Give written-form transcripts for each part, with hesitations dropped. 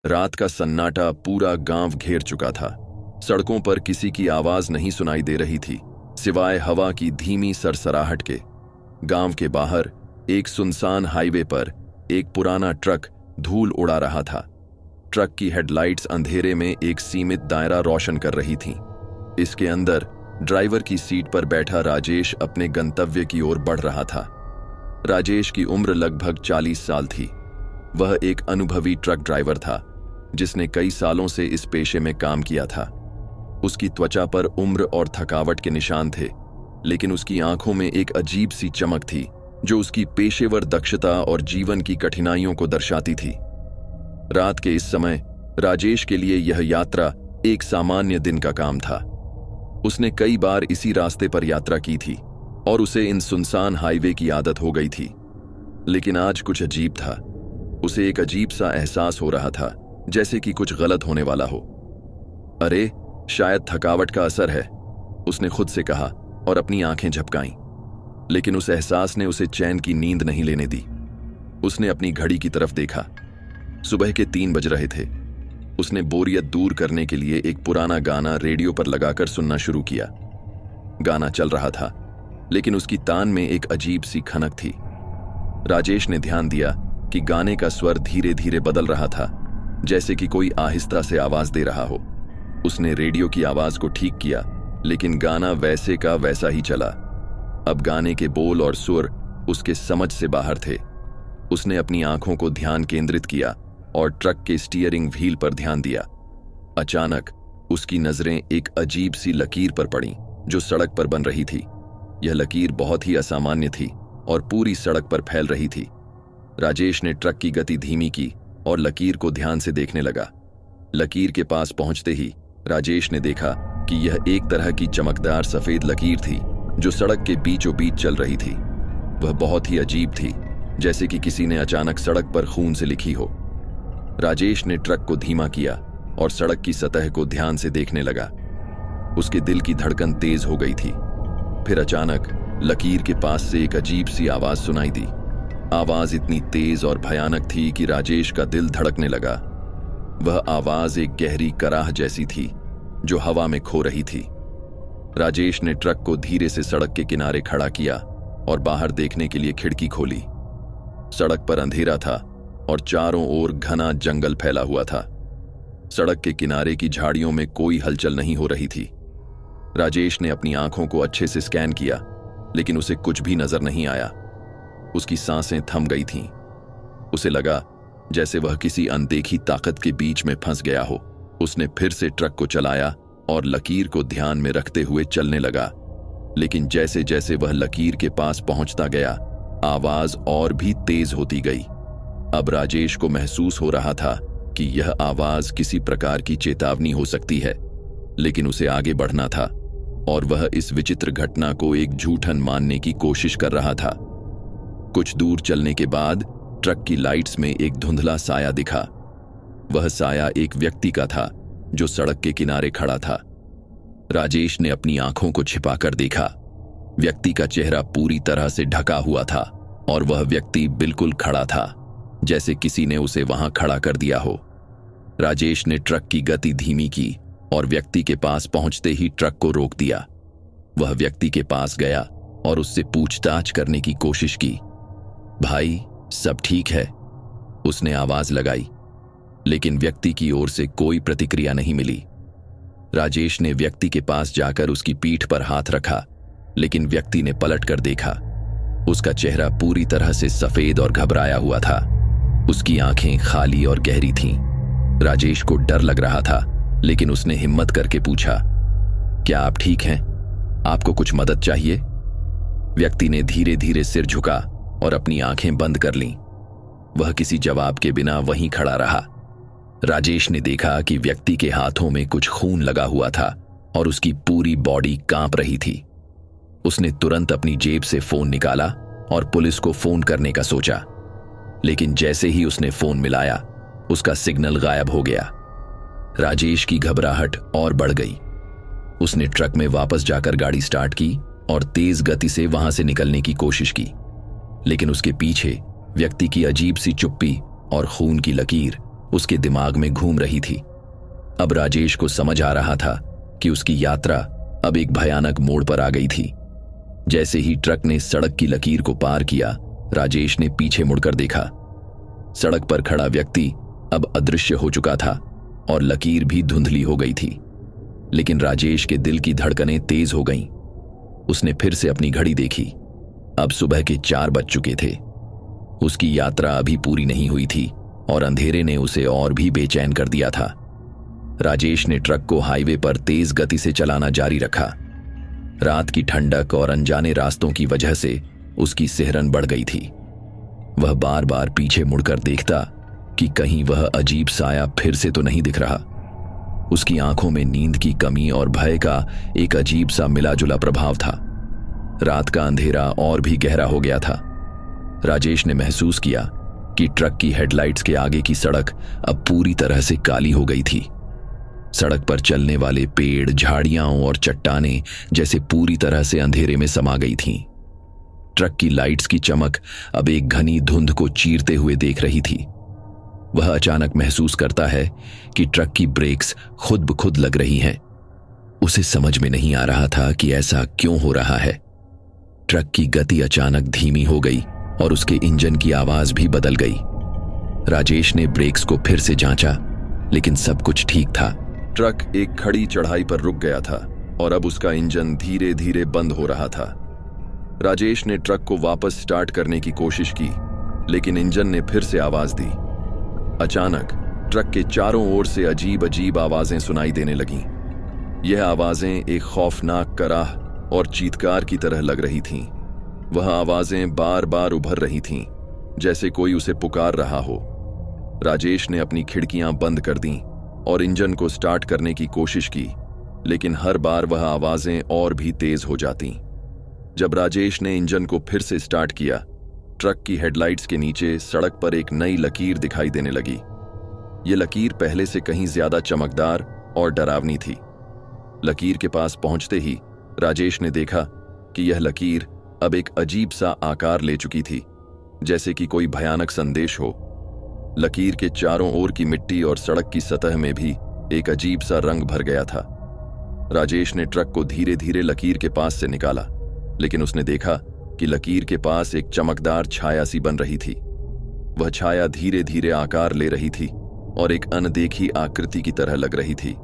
रात का सन्नाटा पूरा गांव घेर चुका था। सड़कों पर किसी की आवाज नहीं सुनाई दे रही थी, सिवाय हवा की धीमी सरसराहट के। गांव के बाहर एक सुनसान हाईवे पर एक पुराना ट्रक धूल उड़ा रहा था। ट्रक की हेडलाइट्स अंधेरे में एक सीमित दायरा रोशन कर रही थीं। इसके अंदर ड्राइवर की सीट पर बैठा राजेश अपने गंतव्य की ओर बढ़ रहा था। राजेश की उम्र लगभग 40 साल थी। वह एक अनुभवी ट्रक ड्राइवर था जिसने कई सालों से इस पेशे में काम किया था। उसकी त्वचा पर उम्र और थकावट के निशान थे, लेकिन उसकी आंखों में एक अजीब सी चमक थी जो उसकी पेशेवर दक्षता और जीवन की कठिनाइयों को दर्शाती थी। रात के इस समय राजेश के लिए यह यात्रा एक सामान्य दिन का काम था। उसने कई बार इसी रास्ते पर यात्रा की थी और उसे इन सुनसान हाईवे की आदत हो गई थी। लेकिन आज कुछ अजीब था। उसे एक अजीब सा एहसास हो रहा था, जैसे कि कुछ गलत होने वाला हो। अरे, शायद थकावट का असर है, उसने खुद से कहा और अपनी आंखें झपकाईं। लेकिन उस एहसास ने उसे चैन की नींद नहीं लेने दी। उसने अपनी घड़ी की तरफ देखा। सुबह के 3 बज रहे थे। उसने बोरियत दूर करने के लिए एक पुराना गाना रेडियो पर लगाकर सुनना शुरू किया। गाना चल रहा था, लेकिन उसकी तान में एक अजीब सी खनक थी। राजेश ने ध्यान दिया कि गाने का स्वर धीरे धीरे बदल रहा था, जैसे कि कोई आहिस्ता से आवाज दे रहा हो। उसने रेडियो की आवाज को ठीक किया, लेकिन गाना वैसे का वैसा ही चला। अब गाने के बोल और सुर उसके समझ से बाहर थे। उसने अपनी आंखों को ध्यान केंद्रित किया और ट्रक के स्टीयरिंग व्हील पर ध्यान दिया। अचानक उसकी नजरें एक अजीब सी लकीर पर पड़ीं जो सड़क पर बन रही थी। यह लकीर बहुत ही असामान्य थी और पूरी सड़क पर फैल रही थी। राजेश ने ट्रक की गति धीमी की और लकीर को ध्यान से देखने लगा। लकीर के पास पहुंचते ही राजेश ने देखा कि यह एक तरह की चमकदार सफेद लकीर थी जो सड़क के बीचों बीच चल रही थी। वह बहुत ही अजीब थी, जैसे कि किसी ने अचानक सड़क पर खून से लिखी हो। राजेश ने ट्रक को धीमा किया और सड़क की सतह को ध्यान से देखने लगा। उसके दिल की धड़कन तेज हो गई थी। फिर अचानक लकीर के पास से एक अजीब सी आवाज सुनाई दी। आवाज इतनी तेज और भयानक थी कि राजेश का दिल धड़कने लगा। वह आवाज एक गहरी कराह जैसी थी जो हवा में खो रही थी। राजेश ने ट्रक को धीरे से सड़क के किनारे खड़ा किया और बाहर देखने के लिए खिड़की खोली। सड़क पर अंधेरा था और चारों ओर घना जंगल फैला हुआ था। सड़क के किनारे की झाड़ियों में कोई हलचल नहीं हो रही थी। राजेश ने अपनी आंखों को अच्छे से स्कैन किया, लेकिन उसे कुछ भी नजर नहीं आया। उसकी सांसें थम गई थीं। उसे लगा जैसे वह किसी अनदेखी ताकत के बीच में फंस गया हो। उसने फिर से ट्रक को चलाया और लकीर को ध्यान में रखते हुए चलने लगा। लेकिन जैसे जैसे वह लकीर के पास पहुंचता गया, आवाज और भी तेज होती गई। अब राजेश को महसूस हो रहा था कि यह आवाज किसी प्रकार की चेतावनी हो सकती है, लेकिन उसे आगे बढ़ना था और वह इस विचित्र घटना को एक झूठन मानने की कोशिश कर रहा था। कुछ दूर चलने के बाद ट्रक की लाइट्स में एक धुंधला साया दिखा। वह साया एक व्यक्ति का था जो सड़क के किनारे खड़ा था। राजेश ने अपनी आंखों को छिपाकर देखा। व्यक्ति का चेहरा पूरी तरह से ढका हुआ था और वह व्यक्ति बिल्कुल खड़ा था, जैसे किसी ने उसे वहां खड़ा कर दिया हो। राजेश ने ट्रक की गति धीमी की और व्यक्ति के पास पहुंचते ही ट्रक को रोक दिया। वह व्यक्ति के पास गया और उससे पूछताछ करने की कोशिश की। भाई, सब ठीक है? उसने आवाज लगाई, लेकिन व्यक्ति की ओर से कोई प्रतिक्रिया नहीं मिली। राजेश ने व्यक्ति के पास जाकर उसकी पीठ पर हाथ रखा, लेकिन व्यक्ति ने पलट कर देखा। उसका चेहरा पूरी तरह से सफेद और घबराया हुआ था। उसकी आंखें खाली और गहरी थीं। राजेश को डर लग रहा था, लेकिन उसने हिम्मत करके पूछा, क्या आप ठीक हैं? आपको कुछ मदद चाहिए? व्यक्ति ने धीरे धीरे सिर झुका और अपनी आंखें बंद कर लीं। वह किसी जवाब के बिना वहीं खड़ा रहा। राजेश ने देखा कि व्यक्ति के हाथों में कुछ खून लगा हुआ था और उसकी पूरी बॉडी कांप रही थी। उसने तुरंत अपनी जेब से फोन निकाला और पुलिस को फोन करने का सोचा, लेकिन जैसे ही उसने फोन मिलाया, उसका सिग्नल गायब हो गया। राजेश की घबराहट और बढ़ गई। उसने ट्रक में वापस जाकर गाड़ी स्टार्ट की और तेज गति से वहां से निकलने की कोशिश की, लेकिन उसके पीछे व्यक्ति की अजीब सी चुप्पी और खून की लकीर उसके दिमाग में घूम रही थी। अब राजेश को समझ आ रहा था कि उसकी यात्रा अब एक भयानक मोड़ पर आ गई थी। जैसे ही ट्रक ने सड़क की लकीर को पार किया, राजेश ने पीछे मुड़कर देखा। सड़क पर खड़ा व्यक्ति अब अदृश्य हो चुका था और लकीर भी धुंधली हो गई थी। लेकिन राजेश के दिल की धड़कनें तेज हो गईं। उसने फिर से अपनी घड़ी देखी। अब सुबह के 4 बज चुके थे। उसकी यात्रा अभी पूरी नहीं हुई थी और अंधेरे ने उसे और भी बेचैन कर दिया था। राजेश ने ट्रक को हाईवे पर तेज गति से चलाना जारी रखा। रात की ठंडक और अनजाने रास्तों की वजह से उसकी सिहरन बढ़ गई थी। वह बार बार पीछे मुड़कर देखता कि कहीं वह अजीब साया फिर से तो नहीं दिख रहा। उसकी आंखों में नींद की कमी और भय का एक अजीब सा मिला जुला प्रभाव था। रात का अंधेरा और भी गहरा हो गया था। राजेश ने महसूस किया कि ट्रक की हेडलाइट्स के आगे की सड़क अब पूरी तरह से काली हो गई थी। सड़क पर चलने वाले पेड़, झाड़ियां और चट्टानें जैसे पूरी तरह से अंधेरे में समा गई थीं। ट्रक की लाइट्स की चमक अब एक घनी धुंध को चीरते हुए देख रही थी। वह अचानक महसूस करता है कि ट्रक की ब्रेक्स खुद ब खुद लग रही हैं। उसे समझ में नहीं आ रहा था कि ऐसा क्यों हो रहा है। ट्रक की गति अचानक धीमी हो गई और उसके इंजन की आवाज भी बदल गई। राजेश ने ब्रेक्स को फिर से जांचा, लेकिन सब कुछ ठीक था। ट्रक एक खड़ी चढ़ाई पर रुक गया था और अब उसका इंजन धीरे धीरे बंद हो रहा था। राजेश ने ट्रक को वापस स्टार्ट करने की कोशिश की, लेकिन इंजन ने फिर से आवाज दी। अचानक ट्रक के चारों ओर से अजीब अजीब आवाजें सुनाई देने लगीं। यह आवाजें एक खौफनाक कराह और चीत्कार की तरह लग रही थीं। वह आवाजें बार बार उभर रही थीं, जैसे कोई उसे पुकार रहा हो। राजेश ने अपनी खिड़कियां बंद कर दीं और इंजन को स्टार्ट करने की कोशिश की, लेकिन हर बार वह आवाजें और भी तेज हो जातीं। जब राजेश ने इंजन को फिर से स्टार्ट किया, ट्रक की हेडलाइट्स के नीचे सड़क पर एक नई लकीर दिखाई देने लगी। यह लकीर पहले से कहीं ज्यादा चमकदार और डरावनी थी। लकीर के पास पहुंचते ही राजेश ने देखा कि यह लकीर अब एक अजीब सा आकार ले चुकी थी, जैसे कि कोई भयानक संदेश हो। लकीर के चारों ओर की मिट्टी और सड़क की सतह में भी एक अजीब सा रंग भर गया था। राजेश ने ट्रक को धीरे धीरे लकीर के पास से निकाला, लेकिन उसने देखा कि लकीर के पास एक चमकदार छाया सी बन रही थी। वह छाया धीरे धीरे आकार ले रही थी और एक अनदेखी आकृति की तरह लग रही थी।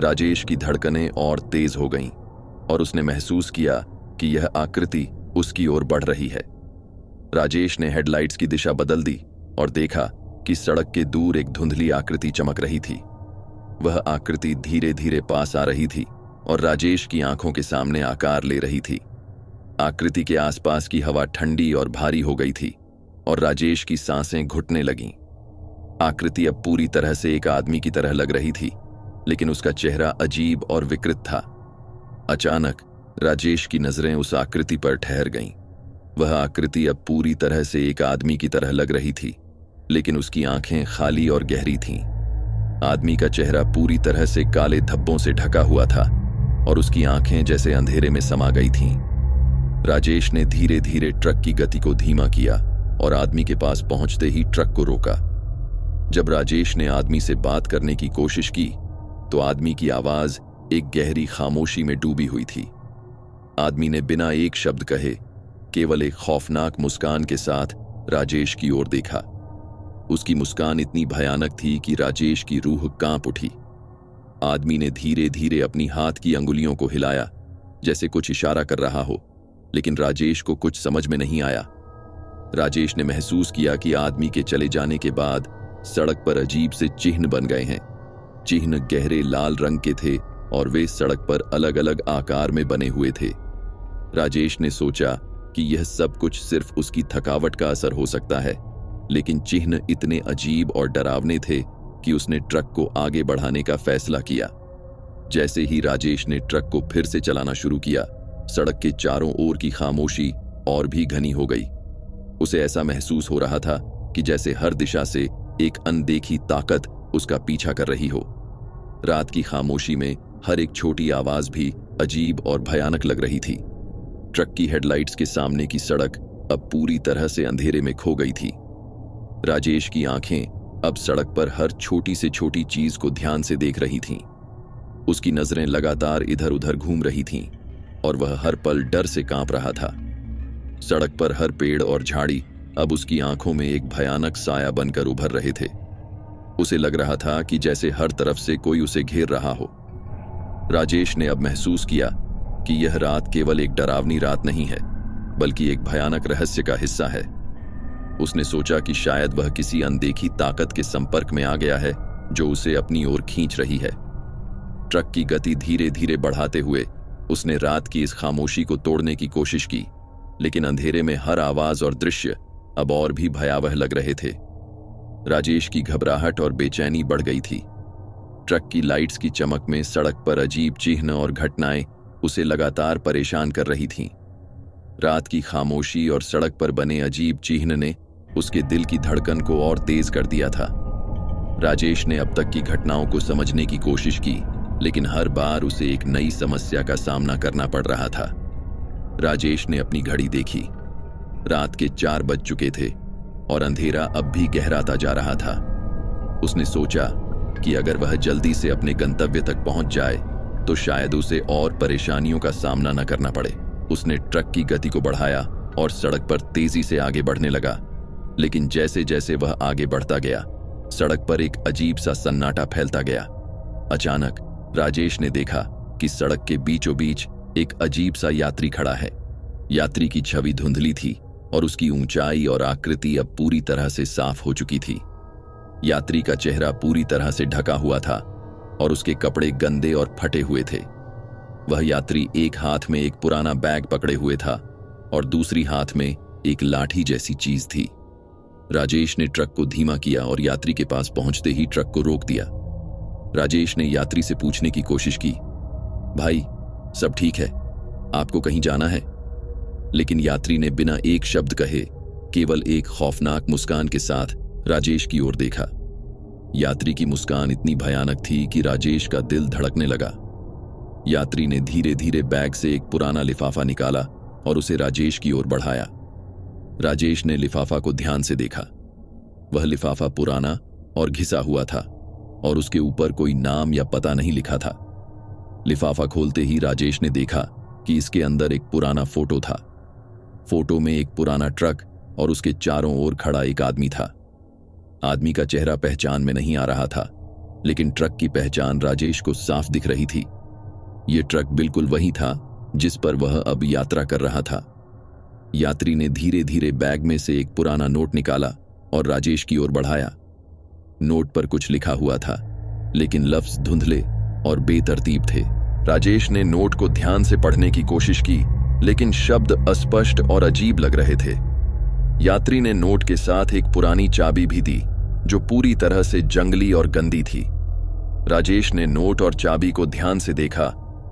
राजेश की धड़कनें और तेज हो गईं और उसने महसूस किया कि यह आकृति उसकी ओर बढ़ रही है। राजेश ने हेडलाइट्स की दिशा बदल दी और देखा कि सड़क के दूर एक धुंधली आकृति चमक रही थी। वह आकृति धीरे धीरे पास आ रही थी और राजेश की आंखों के सामने आकार ले रही थी। आकृति के आसपास की हवा ठंडी और भारी हो गई थी और राजेश की सांसें घुटने लगीं। आकृति अब पूरी तरह से एक आदमी की तरह लग रही थी, लेकिन उसका चेहरा अजीब और विकृत था। अचानक राजेश की नजरें उस आकृति पर ठहर गईं। वह आकृति अब पूरी तरह से एक आदमी की तरह लग रही थी, लेकिन उसकी आंखें खाली और गहरी थीं। आदमी का चेहरा पूरी तरह से काले धब्बों से ढका हुआ था और उसकी आंखें जैसे अंधेरे में समा गई थीं। राजेश ने धीरे धीरे ट्रक की गति को धीमा किया और आदमी के पास पहुंचते ही ट्रक को रोका। जब राजेश ने आदमी से बात करने की कोशिश की, तो आदमी की आवाज एक गहरी खामोशी में डूबी हुई थी। आदमी ने बिना एक शब्द कहे, केवल एक खौफनाक मुस्कान के साथ राजेश की ओर देखा। उसकी मुस्कान इतनी भयानक थी कि राजेश की रूह कांप उठी। आदमी ने धीरे धीरे अपनी हाथ की अंगुलियों को हिलाया, जैसे कुछ इशारा कर रहा हो, लेकिन राजेश को कुछ समझ में नहीं आया। राजेश ने महसूस किया कि आदमी के चले जाने के बाद सड़क पर अजीब से चिन्ह बन गए हैं। चिन्ह गहरे लाल रंग के थे और वे सड़क पर अलग अलग आकार में बने हुए थे। राजेश ने सोचा कि यह सब कुछ सिर्फ उसकी थकावट का असर हो सकता है, लेकिन चिन्ह इतने अजीब और डरावने थे कि उसने ट्रक को आगे बढ़ाने का फैसला किया। जैसे ही राजेश ने ट्रक को फिर से चलाना शुरू किया, सड़क के चारों ओर की खामोशी और भी घनी हो गई। उसे ऐसा महसूस हो रहा था कि जैसे हर दिशा से एक अनदेखी ताकत उसका पीछा कर रही हो। रात की खामोशी में हर एक छोटी आवाज भी अजीब और भयानक लग रही थी। ट्रक की हेडलाइट्स के सामने की सड़क अब पूरी तरह से अंधेरे में खो गई थी। राजेश की आंखें अब सड़क पर हर छोटी से छोटी चीज को ध्यान से देख रही थीं। उसकी नजरें लगातार इधर उधर घूम रही थीं और वह हर पल डर से कांप रहा था। सड़क पर हर पेड़ और झाड़ी अब उसकी आंखों में एक भयानक साया बनकर उभर रहे थे। उसे लग रहा था कि जैसे हर तरफ से कोई उसे घेर रहा हो। राजेश ने अब महसूस किया कि यह रात केवल एक डरावनी रात नहीं है, बल्कि एक भयानक रहस्य का हिस्सा है। उसने सोचा कि शायद वह किसी अनदेखी ताकत के संपर्क में आ गया है जो उसे अपनी ओर खींच रही है। ट्रक की गति धीरे धीरे बढ़ाते हुए उसने रात की इस खामोशी को तोड़ने की कोशिश की, लेकिन अंधेरे में हर आवाज और दृश्य अब और भी भयावह लग रहे थे। राजेश की घबराहट और बेचैनी बढ़ गई थी। ट्रक की लाइट्स की चमक में सड़क पर अजीब चिन्ह और घटनाएं उसे लगातार परेशान कर रही थीं। रात की खामोशी और सड़क पर बने अजीब चिन्ह ने उसके दिल की धड़कन को और तेज कर दिया था। राजेश ने अब तक की घटनाओं को समझने की कोशिश की, लेकिन हर बार उसे एक नई समस्या का सामना करना पड़ रहा था। राजेश ने अपनी घड़ी देखी। रात के 4 बज चुके थे और अंधेरा अब भी गहराता जा रहा था। उसने सोचा कि अगर वह जल्दी से अपने गंतव्य तक पहुंच जाए तो शायद उसे और परेशानियों का सामना न करना पड़े। उसने ट्रक की गति को बढ़ाया और सड़क पर तेजी से आगे बढ़ने लगा, लेकिन जैसे जैसे वह आगे बढ़ता गया सड़क पर एक अजीब सा सन्नाटा फैलता गया। अचानक राजेश ने देखा कि सड़क के बीचों बीच एक अजीब सा यात्री खड़ा है। यात्री की छवि धुंधली थी और उसकी ऊंचाई और आकृति अब पूरी तरह से साफ हो चुकी थी। यात्री का चेहरा पूरी तरह से ढका हुआ था और उसके कपड़े गंदे और फटे हुए थे। वह यात्री एक हाथ में एक पुराना बैग पकड़े हुए था और दूसरी हाथ में एक लाठी जैसी चीज थी। राजेश ने ट्रक को धीमा किया और यात्री के पास पहुंचते ही ट्रक को रोक दिया। राजेश ने यात्री से पूछने की कोशिश की, भाई सब ठीक है, आपको कहीं जाना है? लेकिन यात्री ने बिना एक शब्द कहे केवल एक खौफनाक मुस्कान के साथ राजेश की ओर देखा। यात्री की मुस्कान इतनी भयानक थी कि राजेश का दिल धड़कने लगा। यात्री ने धीरे धीरे बैग से एक पुराना लिफाफा निकाला और उसे राजेश की ओर बढ़ाया। राजेश ने लिफाफा को ध्यान से देखा। वह लिफाफा पुराना और घिसा हुआ था और उसके ऊपर कोई नाम या पता नहीं लिखा था। लिफाफा खोलते ही राजेश ने देखा कि इसके अंदर एक पुराना फोटो था। फोटो में एक पुराना ट्रक और उसके चारों ओर खड़ा एक आदमी था। आदमी का चेहरा पहचान में नहीं आ रहा था, लेकिन ट्रक की पहचान राजेश को साफ दिख रही थी। यह ट्रक बिल्कुल वही था जिस पर वह अब यात्रा कर रहा था। यात्री ने धीरे धीरे बैग में से एक पुराना नोट निकाला और राजेश की ओर बढ़ाया। नोट पर कुछ लिखा हुआ था, लेकिन लफ्ज धुंधले और बेतरतीब थे। राजेश ने नोट को ध्यान से पढ़ने की कोशिश की, लेकिन शब्द अस्पष्ट और अजीब लग रहे थे। यात्री ने नोट के साथ एक पुरानी चाबी भी दी, जो पूरी तरह से जंगली और गंदी थी। राजेश ने नोट और चाबी को ध्यान से देखा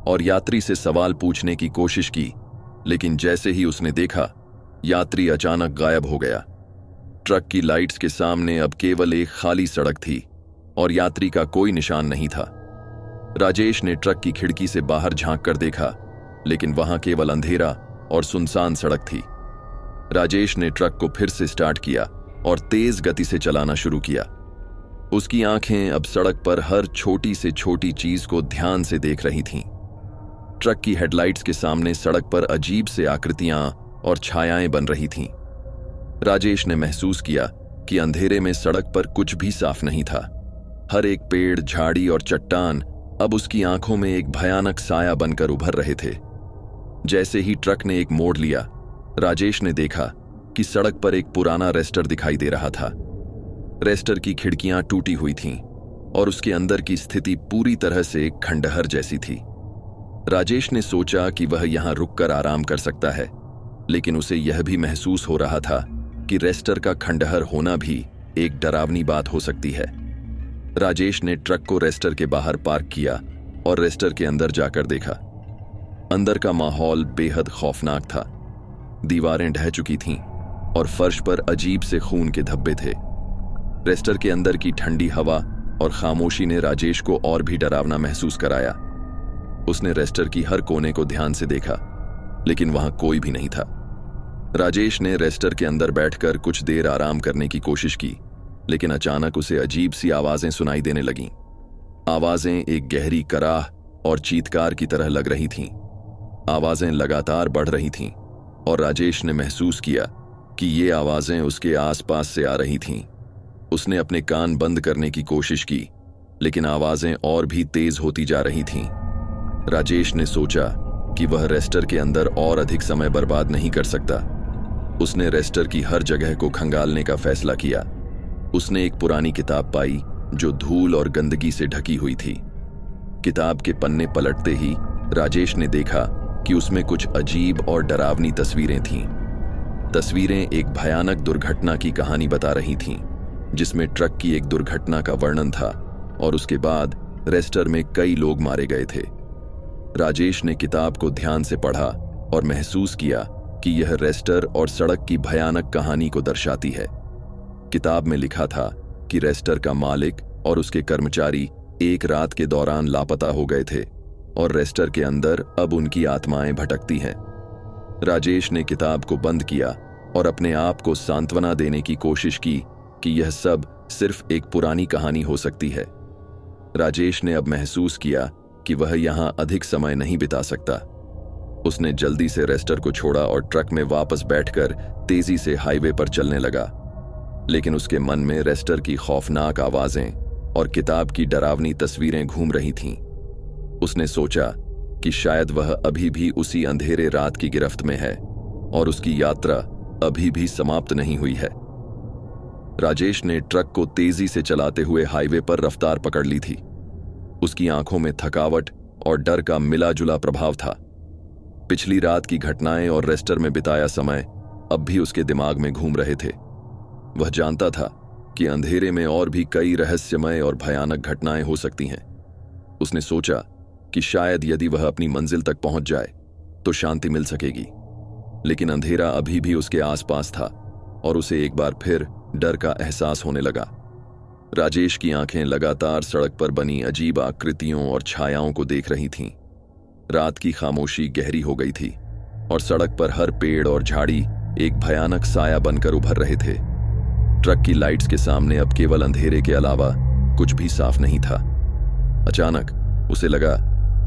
और यात्री से सवाल पूछने की कोशिश की, लेकिन जैसे ही उसने देखा, यात्री अचानक गायब हो गया। ट्रक की लाइट्स के सामने अब केवल एक खाली सड़क थी और यात्री का कोई निशान नहीं था। राजेश ने ट्रक की खिड़की से बाहर झांक कर देखा, लेकिन वहां केवल अंधेरा और सुनसान सड़क थी। राजेश ने ट्रक को फिर से स्टार्ट किया और तेज गति से चलाना शुरू किया। उसकी आंखें अब सड़क पर हर छोटी से छोटी चीज को ध्यान से देख रही थीं। ट्रक की हेडलाइट्स के सामने सड़क पर अजीब से आकृतियां और छायाएं बन रही थीं। राजेश ने महसूस किया कि अंधेरे में सड़क पर कुछ भी साफ नहीं था। हर एक पेड़, झाड़ी और चट्टान अब उसकी आंखों में एक भयानक साया बनकर उभर रहे थे। जैसे ही ट्रक ने एक मोड़ लिया, राजेश ने देखा कि सड़क पर एक पुराना रेस्टर दिखाई दे रहा था। रेस्टर की खिड़कियां टूटी हुई थीं और उसके अंदर की स्थिति पूरी तरह से एक खंडहर जैसी थी। राजेश ने सोचा कि वह यहां रुककर आराम कर सकता है, लेकिन उसे यह भी महसूस हो रहा था कि रेस्टर का खंडहर होना भी एक डरावनी बात हो सकती है। राजेश ने ट्रक को रेस्टर के बाहर पार्क किया और रेस्टर के अंदर जाकर देखा। अंदर का माहौल बेहद खौफनाक था। दीवारें ढह चुकी थीं और फर्श पर अजीब से खून के धब्बे थे। रेस्टर के अंदर की ठंडी हवा और खामोशी ने राजेश को और भी डरावना महसूस कराया। उसने रेस्टर की हर कोने को ध्यान से देखा, लेकिन वहां कोई भी नहीं था। राजेश ने रेस्टर के अंदर बैठकर कुछ देर आराम करने की कोशिश की, लेकिन अचानक उसे अजीब सी आवाजें सुनाई देने लगीं। आवाजें एक गहरी कराह और चीत्कार की तरह लग रही थीं। आवाजें लगातार बढ़ रही थीं और राजेश ने महसूस किया कि ये आवाजें उसके आसपास से आ रही थीं। उसने अपने कान बंद करने की कोशिश की, लेकिन आवाजें और भी तेज होती जा रही थीं। राजेश ने सोचा कि वह रेस्टर के अंदर और अधिक समय बर्बाद नहीं कर सकता। उसने रेस्टर की हर जगह को खंगालने का फैसला किया। उसने एक पुरानी किताब पाई जो धूल और गंदगी से ढकी हुई थी। किताब के पन्ने पलटते ही राजेश ने देखा कि उसमें कुछ अजीब और डरावनी तस्वीरें थीं। तस्वीरें एक भयानक दुर्घटना की कहानी बता रही थीं, जिसमें ट्रक की एक दुर्घटना का वर्णन था और उसके बाद रेस्टर में कई लोग मारे गए थे। राजेश ने किताब को ध्यान से पढ़ा और महसूस किया कि यह रेस्टर और सड़क की भयानक कहानी को दर्शाती है। किताब में लिखा था कि रेस्टर का मालिक और उसके कर्मचारी एक रात के दौरान लापता हो गए थे और रेस्टर के अंदर अब उनकी आत्माएं भटकती हैं। राजेश ने किताब को बंद किया और अपने आप को सांत्वना देने की कोशिश की कि यह सब सिर्फ एक पुरानी कहानी हो सकती है। राजेश ने अब महसूस किया कि वह यहां अधिक समय नहीं बिता सकता। उसने जल्दी से रेस्टर को छोड़ा और ट्रक में वापस बैठकर तेजी से हाईवे पर चलने लगा। लेकिन उसके मन में रेस्टर की खौफनाक आवाजें और किताब की डरावनी तस्वीरें घूम रही थीं। उसने सोचा कि शायद वह अभी भी उसी अंधेरे रात की गिरफ्त में है और उसकी यात्रा अभी भी समाप्त नहीं हुई है। राजेश ने ट्रक को तेजी से चलाते हुए हाईवे पर रफ्तार पकड़ ली थी। उसकी आंखों में थकावट और डर का मिला जुला प्रभाव था। पिछली रात की घटनाएं और रेस्टर में बिताया समय अब भी उसके दिमाग में घूम रहे थे। वह जानता था कि अंधेरे में और भी कई रहस्यमय और भयानक घटनाएं हो सकती हैं। उसने सोचा कि शायद यदि वह अपनी मंजिल तक पहुंच जाए तो शांति मिल सकेगी। लेकिन अंधेरा अभी भी उसके आसपास था और उसे एक बार फिर डर का एहसास होने लगा। राजेश की आंखें लगातार सड़क पर बनी अजीब आकृतियों और छायाओं को देख रही थीं। रात की खामोशी गहरी हो गई थी और सड़क पर हर पेड़ और झाड़ी एक भयानक साया बनकर उभर रहे थे। ट्रक की लाइट्स के सामने अब केवल अंधेरे के अलावा कुछ भी साफ नहीं था। अचानक उसे लगा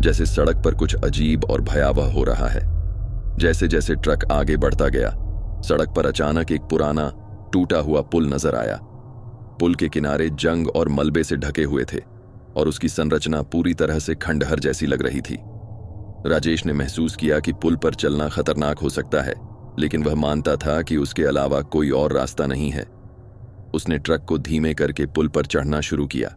जैसे सड़क पर कुछ अजीब और भयावह हो रहा है। जैसे जैसे ट्रक आगे बढ़ता गया, सड़क पर अचानक एक पुराना टूटा हुआ पुल नजर आया। पुल के किनारे जंग और मलबे से ढके हुए थे और उसकी संरचना पूरी तरह से खंडहर जैसी लग रही थी। राजेश ने महसूस किया कि पुल पर चलना खतरनाक हो सकता है, लेकिन वह मानता था कि उसके अलावा कोई और रास्ता नहीं है। उसने ट्रक को धीमे करके पुल पर चढ़ना शुरू किया।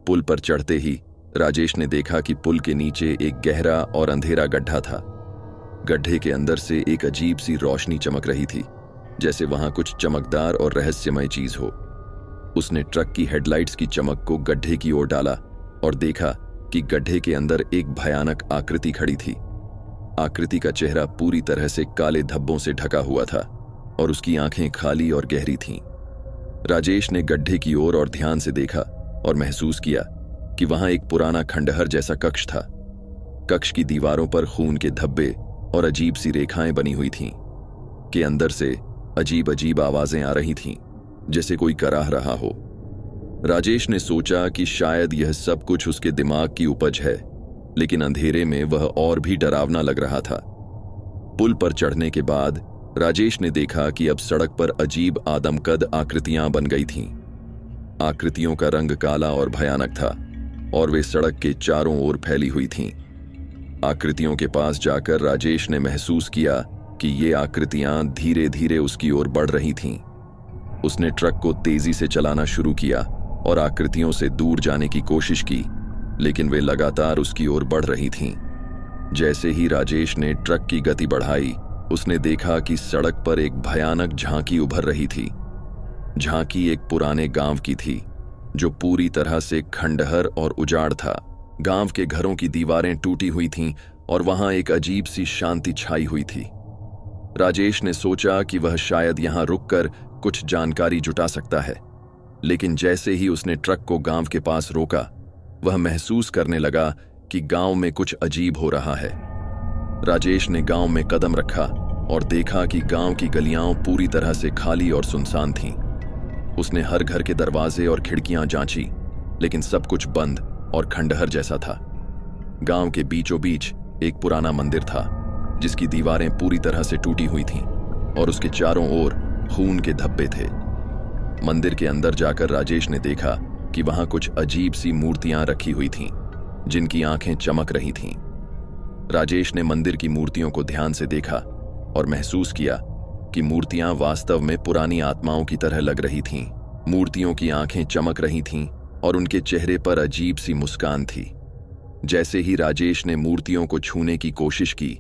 पुल पर चढ़ते ही राजेश ने देखा कि पुल के नीचे एक गहरा और अंधेरा गड्ढा था। गड्ढे के अंदर से एक अजीब सी रोशनी चमक रही थी, जैसे वहां कुछ चमकदार और रहस्यमय चीज हो। उसने ट्रक की हेडलाइट्स की चमक को गड्ढे की ओर डाला और देखा कि गड्ढे के अंदर एक भयानक आकृति खड़ी थी। आकृति का चेहरा पूरी तरह से काले धब्बों से ढका हुआ था और उसकी आंखें खाली और गहरी थीं। राजेश ने गड्ढे की ओर और ध्यान से देखा और महसूस किया कि वहां एक पुराना खंडहर जैसा कक्ष था। कक्ष की दीवारों पर खून के धब्बे और अजीब सी रेखाएं बनी हुई थीं। के अंदर से अजीब अजीब आवाजें आ रही थीं, जैसे कोई कराह रहा हो। राजेश ने सोचा कि शायद यह सब कुछ उसके दिमाग की उपज है, लेकिन अंधेरे में वह और भी डरावना लग रहा था। पुल पर चढ़ने के बाद राजेश ने देखा कि अब सड़क पर अजीब आदमकद आकृतियां बन गई थीं। आकृतियों का रंग काला और भयानक था और वे सड़क के चारों ओर फैली हुई थीं। आकृतियों के पास जाकर राजेश ने महसूस किया कि ये आकृतियां धीरे धीरे उसकी ओर बढ़ रही थीं। उसने ट्रक को तेजी से चलाना शुरू किया और आकृतियों से दूर जाने की कोशिश की, लेकिन वे लगातार उसकी ओर बढ़ रही थीं। जैसे ही राजेश ने ट्रक की गति बढ़ाई, उसने देखा कि सड़क पर एक भयानक झांकी उभर रही थी। झांकी एक पुराने गांव की थी, जो पूरी तरह से खंडहर और उजाड़ था। गांव के घरों की दीवारें टूटी हुई थीं और वहां एक अजीब सी शांति छाई हुई थी। राजेश ने सोचा कि वह शायद यहां रुककर कुछ जानकारी जुटा सकता है, लेकिन जैसे ही उसने ट्रक को गांव के पास रोका, वह महसूस करने लगा कि गांव में कुछ अजीब हो रहा है। राजेश ने गांव में कदम रखा और देखा कि गांव की गलियां पूरी तरह से खाली और सुनसान थीं। उसने हर घर के दरवाजे और खिड़कियां जांची, लेकिन सब कुछ बंद और खंडहर जैसा था। गांव के बीचों बीच एक पुराना मंदिर था, जिसकी दीवारें पूरी तरह से टूटी हुई थीं और उसके चारों ओर खून के धब्बे थे। मंदिर के अंदर जाकर राजेश ने देखा कि वहां कुछ अजीब सी मूर्तियां रखी हुई थीं, जिनकी आंखें चमक रही थीं। राजेश ने मंदिर की मूर्तियों को ध्यान से देखा और महसूस किया कि मूर्तियां वास्तव में पुरानी आत्माओं की तरह लग रही थीं। मूर्तियों की आंखें चमक रही थीं और उनके चेहरे पर अजीब सी मुस्कान थी। जैसे ही राजेश ने मूर्तियों को छूने की कोशिश की,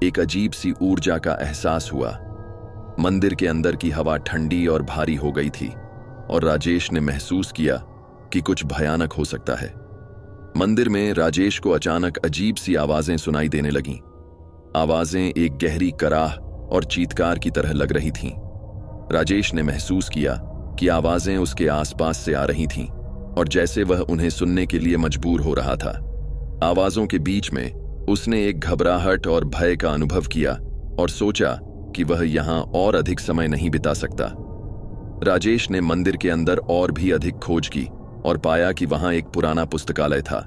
एक अजीब सी ऊर्जा का एहसास हुआ। मंदिर के अंदर की हवा ठंडी और भारी हो गई थी और राजेश ने महसूस किया कि कुछ भयानक हो सकता है। मंदिर में राजेश को अचानक अजीब सी आवाजें सुनाई देने लगीं। आवाजें एक गहरी कराह और चीत्कार की तरह लग रही थीं। राजेश ने महसूस किया कि आवाजें उसके आसपास से आ रही थीं और जैसे वह उन्हें सुनने के लिए मजबूर हो रहा था। आवाजों के बीच में उसने एक घबराहट और भय का अनुभव किया और सोचा कि वह यहां और अधिक समय नहीं बिता सकता। राजेश ने मंदिर के अंदर और भी अधिक खोज की और पाया कि वहां एक पुराना पुस्तकालय था।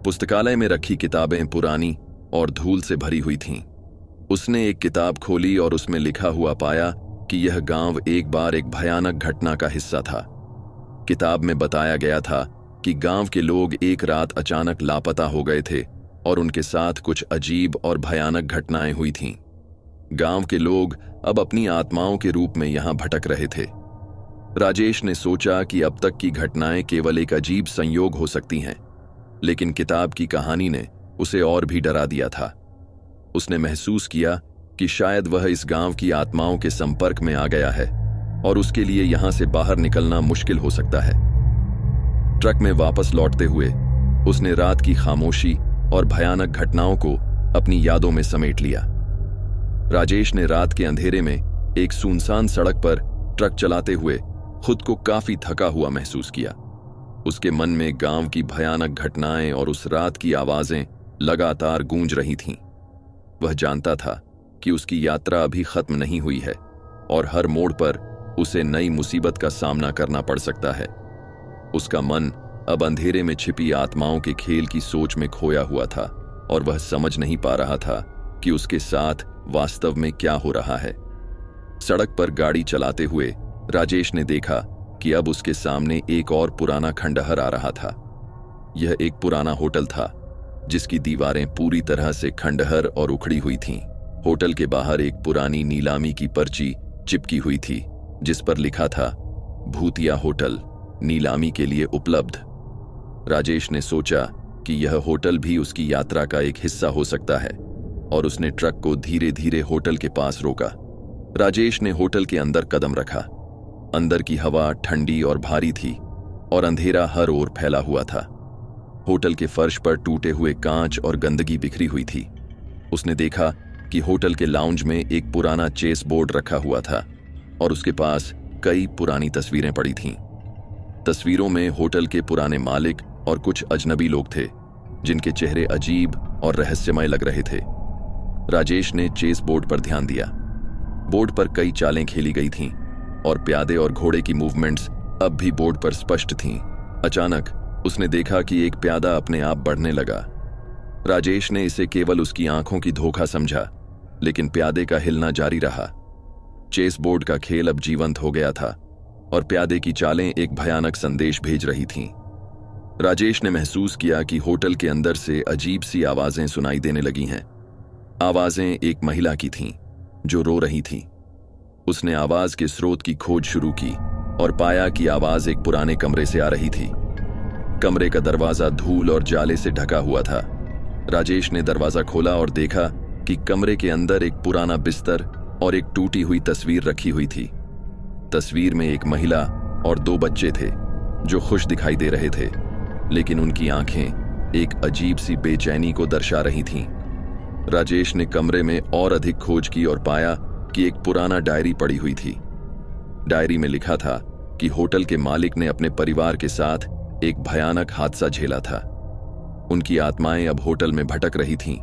पुस्तकालय में रखी किताबें पुरानी और धूल से भरी हुई थीं। उसने एक किताब खोली और उसमें लिखा हुआ पाया कि यह गांव एक बार एक भयानक घटना का हिस्सा था। किताब में बताया गया था कि गांव के लोग एक रात अचानक लापता हो गए थे और उनके साथ कुछ अजीब और भयानक घटनाएं हुई थीं। गांव के लोग अब अपनी आत्माओं के रूप में यहां भटक रहे थे। राजेश ने सोचा कि अब तक की घटनाएं केवल एक अजीब संयोग हो सकती हैं, लेकिन किताब की कहानी ने उसे और भी डरा दिया था। उसने महसूस किया कि शायद वह इस गांव की आत्माओं के संपर्क में आ गया है और उसके लिए यहां से बाहर निकलना मुश्किल हो सकता है। ट्रक में वापस लौटते हुए उसने रात की खामोशी और भयानक घटनाओं को अपनी यादों में समेट लिया। राजेश ने रात के अंधेरे में एक सुनसान सड़क पर ट्रक चलाते हुए खुद को काफी थका हुआ महसूस किया। उसके मन में गांव की भयानक घटनाएं और उस रात की आवाजें लगातार गूंज रही थीं। वह जानता था कि उसकी यात्रा अभी खत्म नहीं हुई है और हर मोड़ पर उसे नई मुसीबत का सामना करना पड़ सकता है। उसका मन अब अंधेरे में छिपी आत्माओं के खेल की सोच में खोया हुआ था और वह समझ नहीं पा रहा था कि उसके साथ वास्तव में क्या हो रहा है। सड़क पर गाड़ी चलाते हुए राजेश ने देखा कि अब उसके सामने एक और पुराना खंडहर आ रहा था। यह एक पुराना होटल था, जिसकी दीवारें पूरी तरह से खंडहर और उखड़ी हुई थीं। होटल के बाहर एक पुरानी नीलामी की पर्ची चिपकी हुई थी, जिस पर लिखा था, भूतिया होटल, नीलामी के लिए उपलब्ध। राजेश ने सोचा कि यह होटल भी उसकी यात्रा का एक हिस्सा हो सकता है और उसने ट्रक को धीरे धीरे होटल के पास रोका। राजेश ने होटल के अंदर कदम रखा। अंदर की हवा ठंडी और भारी थी और अंधेरा हर ओर फैला हुआ था। होटल के फर्श पर टूटे हुए कांच और गंदगी बिखरी हुई थी। उसने देखा कि होटल के लाउंज में एक पुराना चेस बोर्ड रखा हुआ था और उसके पास कई पुरानी तस्वीरें पड़ी थीं। तस्वीरों में होटल के पुराने मालिक और कुछ अजनबी लोग थे, जिनके चेहरे अजीब और रहस्यमय लग रहे थे। राजेश ने चेस बोर्ड पर ध्यान दिया। बोर्ड पर कई चालें खेली गई थीं और प्यादे और घोड़े की मूवमेंट्स अब भी बोर्ड पर स्पष्ट थीं। अचानक उसने देखा कि एक प्यादा अपने आप बढ़ने लगा। राजेश ने इसे केवल उसकी आंखों की धोखा समझा, लेकिन प्यादे का हिलना जारी रहा। चेस बोर्ड का खेल अब जीवंत हो गया था और प्यादे की चालें एक भयानक संदेश भेज रही थीं। राजेश ने महसूस किया कि होटल के अंदर से अजीब सी आवाजें सुनाई देने लगी हैं। आवाजें एक महिला की थीं, जो रो रही थी। उसने आवाज के स्रोत की खोज शुरू की और पाया कि आवाज एक पुराने कमरे से आ रही थी। कमरे का दरवाजा धूल और जाले से ढका हुआ था। राजेश ने दरवाजा खोला और देखा कि कमरे के अंदर एक पुराना बिस्तर और एक टूटी हुई तस्वीर रखी हुई थी। तस्वीर में एक महिला और 2 बच्चे थे, जो खुश दिखाई दे रहे थे, लेकिन उनकी आंखें एक अजीब सी बेचैनी को दर्शा रही थीं। राजेश ने कमरे में और अधिक खोज की और पाया कि एक पुराना डायरी पड़ी हुई थी। डायरी में लिखा था कि होटल के मालिक ने अपने परिवार के साथ एक भयानक हादसा झेला था। उनकी आत्माएं अब होटल में भटक रही थीं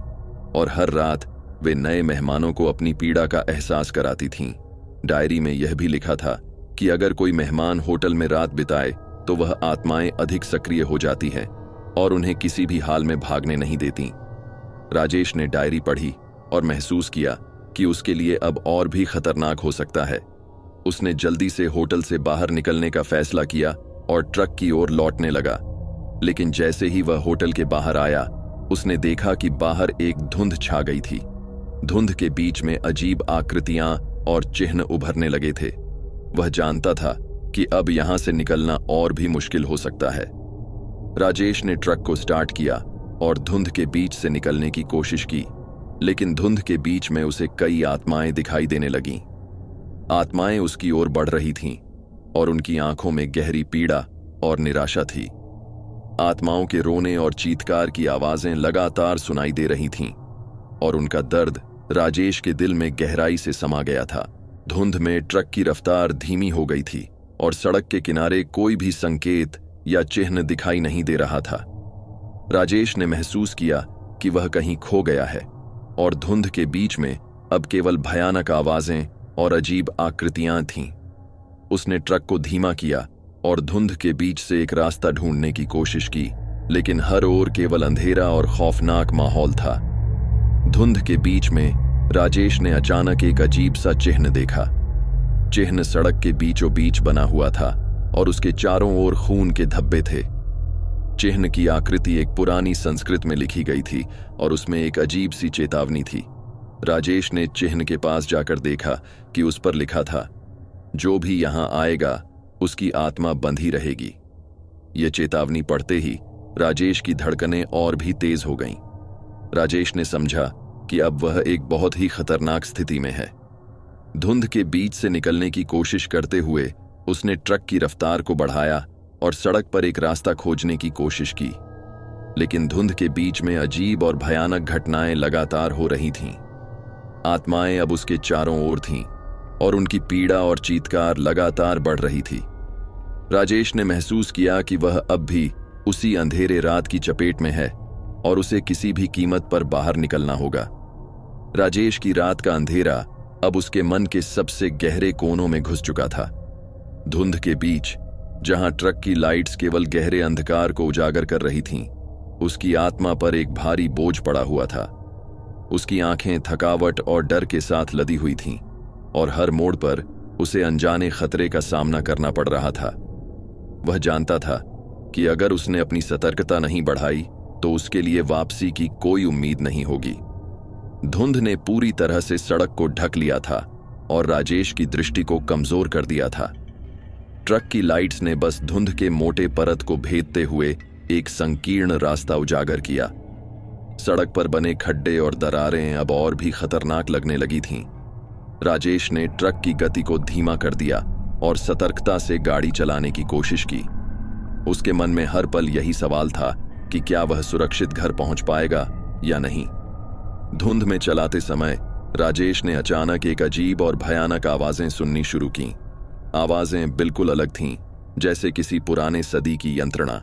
और हर रात वे नए मेहमानों को अपनी पीड़ा का एहसास कराती थीं। डायरी में यह भी लिखा था कि अगर कोई मेहमान होटल में रात बिताए तो वह आत्माएं अधिक सक्रिय हो जाती हैं और उन्हें किसी भी हाल में भागने नहीं देती। राजेश ने डायरी पढ़ी और महसूस किया कि उसके लिए अब और भी खतरनाक हो सकता है। उसने जल्दी से होटल से बाहर निकलने का फैसला किया और ट्रक की ओर लौटने लगा। लेकिन जैसे ही वह होटल के बाहर आया, उसने देखा कि बाहर एक धुंध छा गई थी। धुंध के बीच में अजीब आकृतियां और चिन्ह उभरने लगे थे। वह जानता था कि अब यहां से निकलना और भी मुश्किल हो सकता है। राजेश ने ट्रक को स्टार्ट किया और धुंध के बीच से निकलने की कोशिश की, लेकिन धुंध के बीच में उसे कई आत्माएं दिखाई देने लगीं। आत्माएं उसकी ओर बढ़ रही थीं और उनकी आंखों में गहरी पीड़ा और निराशा थी। आत्माओं के रोने और चीत्कार की आवाजें लगातार सुनाई दे रही थीं और उनका दर्द राजेश के दिल में गहराई से समा गया था। धुंध में ट्रक की रफ्तार धीमी हो गई थी और सड़क के किनारे कोई भी संकेत या चिन्ह दिखाई नहीं दे रहा था। राजेश ने महसूस किया कि वह कहीं खो गया है और धुंध के बीच में अब केवल भयानक आवाजें और अजीब आकृतियां थीं। उसने ट्रक को धीमा किया और धुंध के बीच से एक रास्ता ढूंढने की कोशिश की, लेकिन हर ओर केवल अंधेरा और खौफनाक माहौल था। धुंध के बीच में राजेश ने अचानक एक अजीब सा चिन्ह देखा। चिन्ह सड़क के बीचों बीच बना हुआ था और उसके चारों ओर खून के धब्बे थे। चिन्ह की आकृति एक पुरानी संस्कृत में लिखी गई थी और उसमें एक अजीब सी चेतावनी थी। राजेश ने चिन्ह के पास जाकर देखा कि उस पर लिखा था, जो भी यहां आएगा उसकी आत्मा बंधी रहेगी। यह चेतावनी पढ़ते ही राजेश की धड़कनें और भी तेज हो गईं। राजेश ने समझा कि अब वह एक बहुत ही खतरनाक स्थिति में है। धुंध के बीच से निकलने की कोशिश करते हुए उसने ट्रक की रफ्तार को बढ़ाया और सड़क पर एक रास्ता खोजने की कोशिश की, लेकिन धुंध के बीच में अजीब और भयानक घटनाएं लगातार हो रही थीं। आत्माएं अब उसके चारों ओर थीं और उनकी पीड़ा और चीत्कार लगातार बढ़ रही थी। राजेश ने महसूस किया कि वह अब भी उसी अंधेरे रात की चपेट में है और उसे किसी भी कीमत पर बाहर निकलना होगा। राजेश की रात का अंधेरा अब उसके मन के सबसे गहरे कोनों में घुस चुका था। धुंध के बीच, जहां ट्रक की लाइट्स केवल गहरे अंधकार को उजागर कर रही थीं, उसकी आत्मा पर एक भारी बोझ पड़ा हुआ था। उसकी आंखें थकावट और डर के साथ लदी हुई थीं और हर मोड़ पर उसे अनजाने खतरे का सामना करना पड़ रहा था। वह जानता था कि अगर उसने अपनी सतर्कता नहीं बढ़ाई तो उसके लिए वापसी की कोई उम्मीद नहीं होगी। धुंध ने पूरी तरह से सड़क को ढक लिया था और राजेश की दृष्टि को कमजोर कर दिया था। ट्रक की लाइट्स ने बस धुंध के मोटे परत को भेदते हुए एक संकीर्ण रास्ता उजागर किया। सड़क पर बने खड्डे और दरारें अब और भी खतरनाक लगने लगी थीं। राजेश ने ट्रक की गति को धीमा कर दिया और सतर्कता से गाड़ी चलाने की कोशिश की। उसके मन में हर पल यही सवाल था कि क्या वह सुरक्षित घर पहुंच पाएगा या नहीं। धुंध में चलाते समय राजेश ने अचानक एक अजीब और भयानक आवाजें सुननी शुरू की। आवाजें बिल्कुल अलग थीं, जैसे किसी पुराने सदी की यंत्रणा।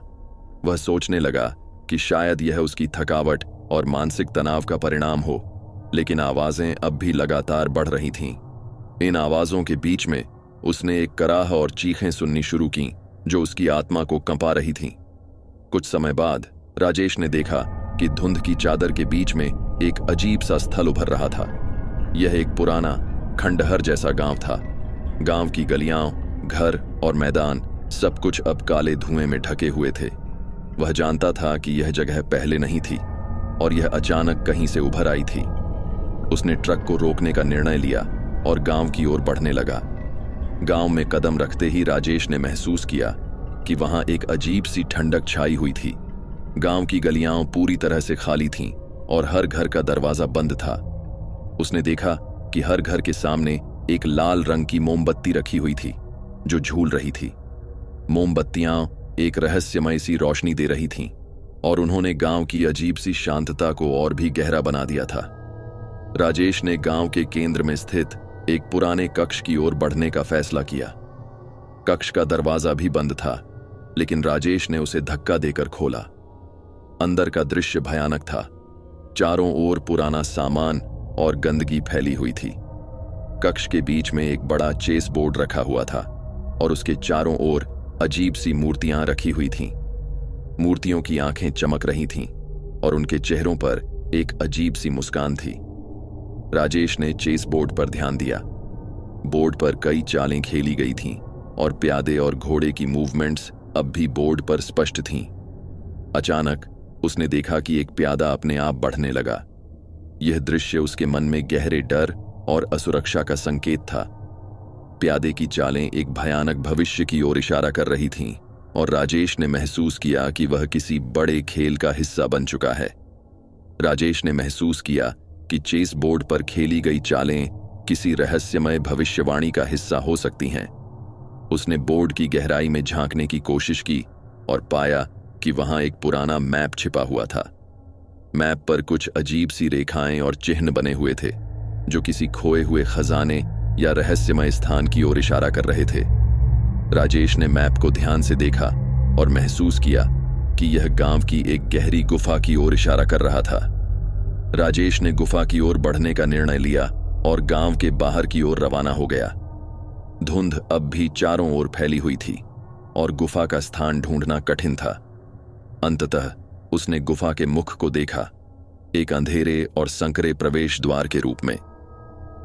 वह सोचने लगा कि शायद यह उसकी थकावट और मानसिक तनाव का परिणाम हो, लेकिन आवाजें अब भी लगातार बढ़ रही थीं। इन आवाजों के बीच में उसने एक कराह और चीखें सुननी शुरू की जो उसकी आत्मा को कंपा रही थीं। कुछ समय बाद राजेश ने देखा कि धुंध की चादर के बीच में एक अजीब सा स्थल उभर रहा था। यह एक पुराना खंडहर जैसा गांव था। गांव की गलियां, घर और मैदान सब कुछ अब काले धुएं में ढके हुए थे। वह जानता था कि यह जगह पहले नहीं थी और यह अचानक कहीं से उभर आई थी। उसने ट्रक को रोकने का निर्णय लिया और गांव की ओर बढ़ने लगा। गांव में कदम रखते ही राजेश ने महसूस किया कि वहां एक अजीब सी ठंडक छाई हुई थी। गांव की गलियां पूरी तरह से खाली थीं और हर घर का दरवाजा बंद था। उसने देखा कि हर घर के सामने एक लाल रंग की मोमबत्ती रखी हुई थी जो झूल रही थी। मोमबत्तियां एक रहस्यमय सी रोशनी दे रही थीं और उन्होंने गांव की अजीब सी शांतता को और भी गहरा बना दिया था। राजेश ने गांव के केंद्र में स्थित एक पुराने कक्ष की ओर बढ़ने का फैसला किया। कक्ष का दरवाजा भी बंद था, लेकिन राजेश ने उसे धक्का देकर खोला। अंदर का दृश्य भयानक था। चारों ओर पुराना सामान और गंदगी फैली हुई थी। कक्ष के बीच में एक बड़ा चेस बोर्ड रखा हुआ था और उसके चारों ओर अजीब सी मूर्तियां रखी हुई थीं। मूर्तियों की आंखें चमक रही थीं और उनके चेहरों पर एक अजीब सी मुस्कान थी। राजेश ने चेस बोर्ड पर ध्यान दिया। बोर्ड पर कई चालें खेली गई थीं और प्यादे और घोड़े की मूवमेंट्स अब भी बोर्ड पर स्पष्ट थीं। अचानक उसने देखा कि एक प्यादा अपने आप बढ़ने लगा। यह दृश्य उसके मन में गहरे डर और असुरक्षा का संकेत था। प्यादे की चालें एक भयानक भविष्य की ओर इशारा कर रही थीं और राजेश ने महसूस किया कि वह किसी बड़े खेल का हिस्सा बन चुका है। राजेश ने महसूस किया कि चेस बोर्ड पर खेली गई चालें किसी रहस्यमय भविष्यवाणी का हिस्सा हो सकती हैं। उसने बोर्ड की गहराई में झांकने की कोशिश की और पाया कि वहां एक पुराना मैप छिपा हुआ था। मैप पर कुछ अजीब सी रेखाएं और चिन्ह बने हुए थे जो किसी खोए हुए खजाने या रहस्यमय स्थान की ओर इशारा कर रहे थे। राजेश ने मैप को ध्यान से देखा और महसूस किया कि यह गांव की एक गहरी गुफा की ओर इशारा कर रहा था। राजेश ने गुफा की ओर बढ़ने का निर्णय लिया और गांव के बाहर की ओर रवाना हो गया। धुंध अब भी चारों ओर फैली हुई थी और गुफा का स्थान ढूंढना कठिन था। अंततः उसने गुफा के मुख को देखा, एक अंधेरे और संकरे प्रवेश द्वार के रूप में।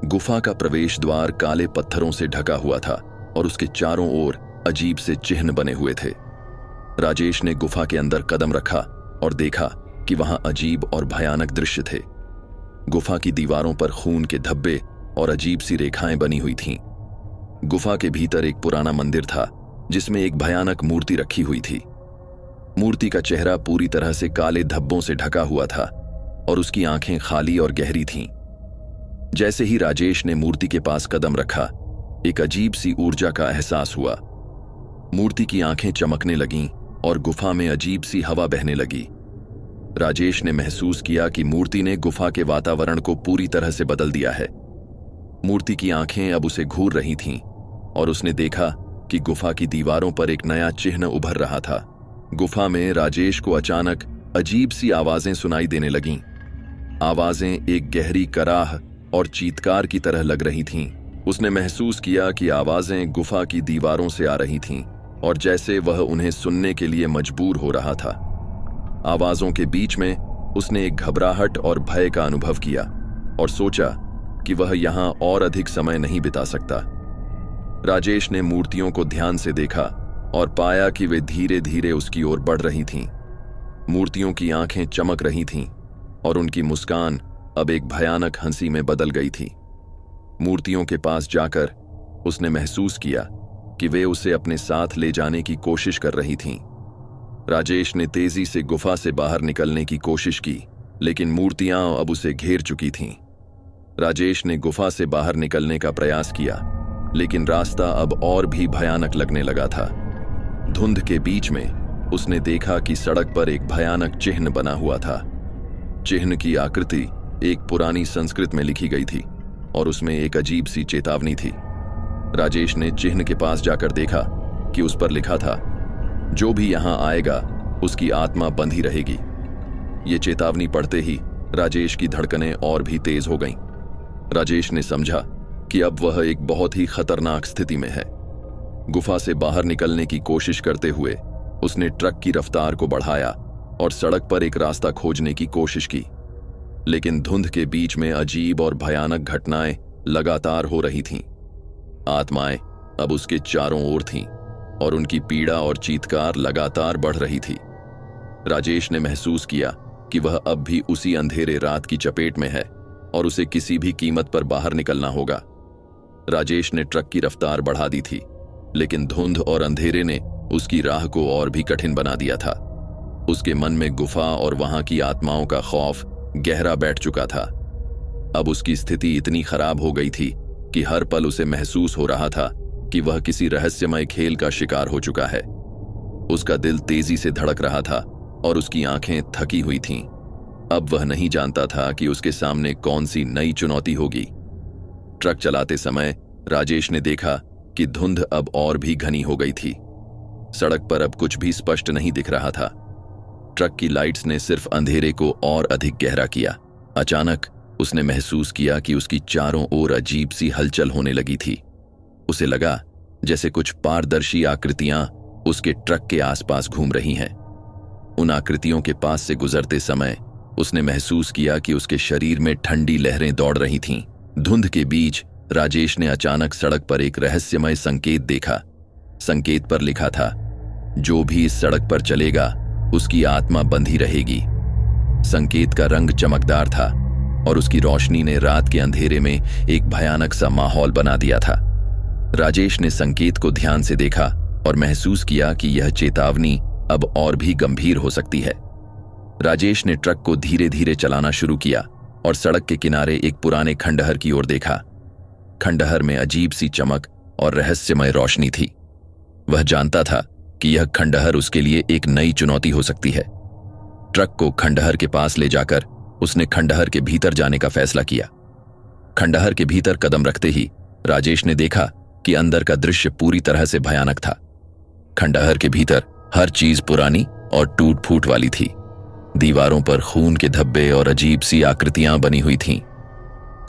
गुफा का प्रवेश द्वार काले पत्थरों से ढका हुआ था और उसके चारों ओर अजीब से चिन्ह बने हुए थे। राजेश ने गुफा के अंदर कदम रखा और देखा कि वहां अजीब और भयानक दृश्य थे। गुफा की दीवारों पर खून के धब्बे और अजीब सी रेखाएं बनी हुई थीं। गुफा के भीतर एक पुराना मंदिर था जिसमें एक भयानक मूर्ति रखी हुई थी। मूर्ति का चेहरा पूरी तरह से काले धब्बों से ढका हुआ था और उसकी आंखें खाली और गहरी थीं। जैसे ही राजेश ने मूर्ति के पास कदम रखा, एक अजीब सी ऊर्जा का एहसास हुआ। मूर्ति की आंखें चमकने लगीं और गुफा में अजीब सी हवा बहने लगी। राजेश ने महसूस किया कि मूर्ति ने गुफा के वातावरण को पूरी तरह से बदल दिया है। मूर्ति की आंखें अब उसे घूर रही थीं और उसने देखा कि गुफा की दीवारों पर एक नया चिन्ह उभर रहा था। गुफा में राजेश को अचानक अजीब सी आवाजें सुनाई देने लगीं। आवाजें एक गहरी कराह और चीत्कार की तरह लग रही थीं। उसने महसूस किया कि आवाजें गुफा की दीवारों से आ रही थीं और जैसे वह उन्हें सुनने के लिए मजबूर हो रहा था। आवाजों के बीच में उसने एक घबराहट और भय का अनुभव किया और सोचा कि वह यहां और अधिक समय नहीं बिता सकता। राजेश ने मूर्तियों को ध्यान से देखा और पाया कि वे धीरे धीरे उसकी ओर बढ़ रही थीं। मूर्तियों की आंखें चमक रही थीं और उनकी मुस्कान अब एक भयानक हंसी में बदल गई थी। मूर्तियों के पास जाकर उसने महसूस किया कि वे उसे अपने साथ ले जाने की कोशिश कर रही थीं। राजेश ने तेजी से गुफा से बाहर निकलने की कोशिश की, लेकिन मूर्तियां अब उसे घेर चुकी थीं। राजेश ने गुफा से बाहर निकलने का प्रयास किया, लेकिन रास्ता अब और भी भयानक लगने लगा था। धुंध के बीच में उसने देखा कि सड़क पर एक भयानक चिन्ह बना हुआ था। चिन्ह की आकृति एक पुरानी संस्कृत में लिखी गई थी और उसमें एक अजीब सी चेतावनी थी। राजेश ने चिन्ह के पास जाकर देखा कि उस पर लिखा था, जो भी यहां आएगा उसकी आत्मा बंधी रहेगी। ये चेतावनी पढ़ते ही राजेश की धड़कनें और भी तेज हो गईं। राजेश ने समझा कि अब वह एक बहुत ही खतरनाक स्थिति में है। गुफा से बाहर निकलने की कोशिश करते हुए उसने ट्रक की रफ्तार को बढ़ाया और सड़क पर एक रास्ता खोजने की कोशिश की, लेकिन धुंध के बीच में अजीब और भयानक घटनाएं लगातार हो रही थीं। आत्माएं अब उसके चारों ओर थीं और उनकी पीड़ा और चीत्कार लगातार बढ़ रही थी। राजेश ने महसूस किया कि वह अब भी उसी अंधेरे रात की चपेट में है और उसे किसी भी कीमत पर बाहर निकलना होगा। राजेश ने ट्रक की रफ्तार बढ़ा दी थी, लेकिन धुंध और अंधेरे ने उसकी राह को और भी कठिन बना दिया था। उसके मन में गुफा और वहां की आत्माओं का खौफ गहरा बैठ चुका था। अब उसकी स्थिति इतनी खराब हो गई थी कि हर पल उसे महसूस हो रहा था कि वह किसी रहस्यमय खेल का शिकार हो चुका है। उसका दिल तेजी से धड़क रहा था और उसकी आंखें थकी हुई थीं। अब वह नहीं जानता था कि उसके सामने कौन सी नई चुनौती होगी। ट्रक चलाते समय राजेश ने देखा कि धुंध अब और भी घनी हो गई थी। सड़क पर अब कुछ भी स्पष्ट नहीं दिख रहा था। ट्रक की लाइट्स ने सिर्फ अंधेरे को और अधिक गहरा किया। अचानक उसने महसूस किया कि उसकी चारों ओर अजीब सी हलचल होने लगी थी। उसे लगा जैसे कुछ पारदर्शी आकृतियां उसके ट्रक के आसपास घूम रही हैं। उन आकृतियों के पास से गुजरते समय उसने महसूस किया कि उसके शरीर में ठंडी लहरें दौड़ रही थीं। धुंध के बीच राजेश ने अचानक सड़क पर एक रहस्यमय संकेत देखा। संकेत पर लिखा था, जो भी इस सड़क पर चलेगा उसकी आत्मा बंधी रहेगी। संकेत का रंग चमकदार था और उसकी रोशनी ने रात के अंधेरे में एक भयानक सा माहौल बना दिया था। राजेश ने संकेत को ध्यान से देखा और महसूस किया कि यह चेतावनी अब और भी गंभीर हो सकती है। राजेश ने ट्रक को धीरे धीरे चलाना शुरू किया और सड़क के किनारे एक पुराने खंडहर की ओर देखा। खंडहर में अजीब सी चमक और रहस्यमय रोशनी थी। वह जानता था कि यह खंडहर उसके लिए एक नई चुनौती हो सकती है। ट्रक को खंडहर के पास ले जाकर उसने खंडहर के भीतर जाने का फैसला किया। खंडहर के भीतर कदम रखते ही राजेश ने देखा कि अंदर का दृश्य पूरी तरह से भयानक था। खंडहर के भीतर हर चीज पुरानी और टूट फूट वाली थी। दीवारों पर खून के धब्बे और अजीब सी आकृतियां बनी हुई थीं।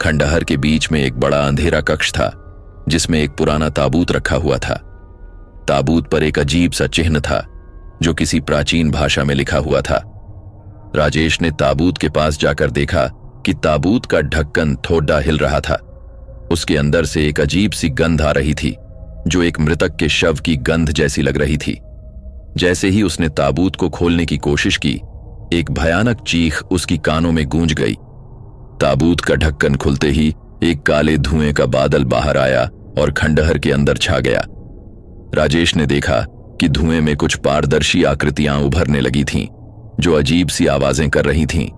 खंडहर के बीच में एक बड़ा अंधेरा कक्ष था जिसमें एक पुराना ताबूत रखा हुआ था। ताबूत पर एक अजीब सा चिन्ह था जो किसी प्राचीन भाषा में लिखा हुआ था। राजेश ने ताबूत के पास जाकर देखा कि ताबूत का ढक्कन थोड़ा हिल रहा था। उसके अंदर से एक अजीब सी गंध आ रही थी जो एक मृतक के शव की गंध जैसी लग रही थी। जैसे ही उसने ताबूत को खोलने की कोशिश की, एक भयानक चीख उसकी कानों में गूंज गई। ताबूत का ढक्कन खुलते ही एक काले धुएं का बादल बाहर आया और खंडहर के अंदर छा गया। राजेश ने देखा कि धुएं में कुछ पारदर्शी आकृतियां उभरने लगी थीं जो अजीब सी आवाजें कर रही थीं।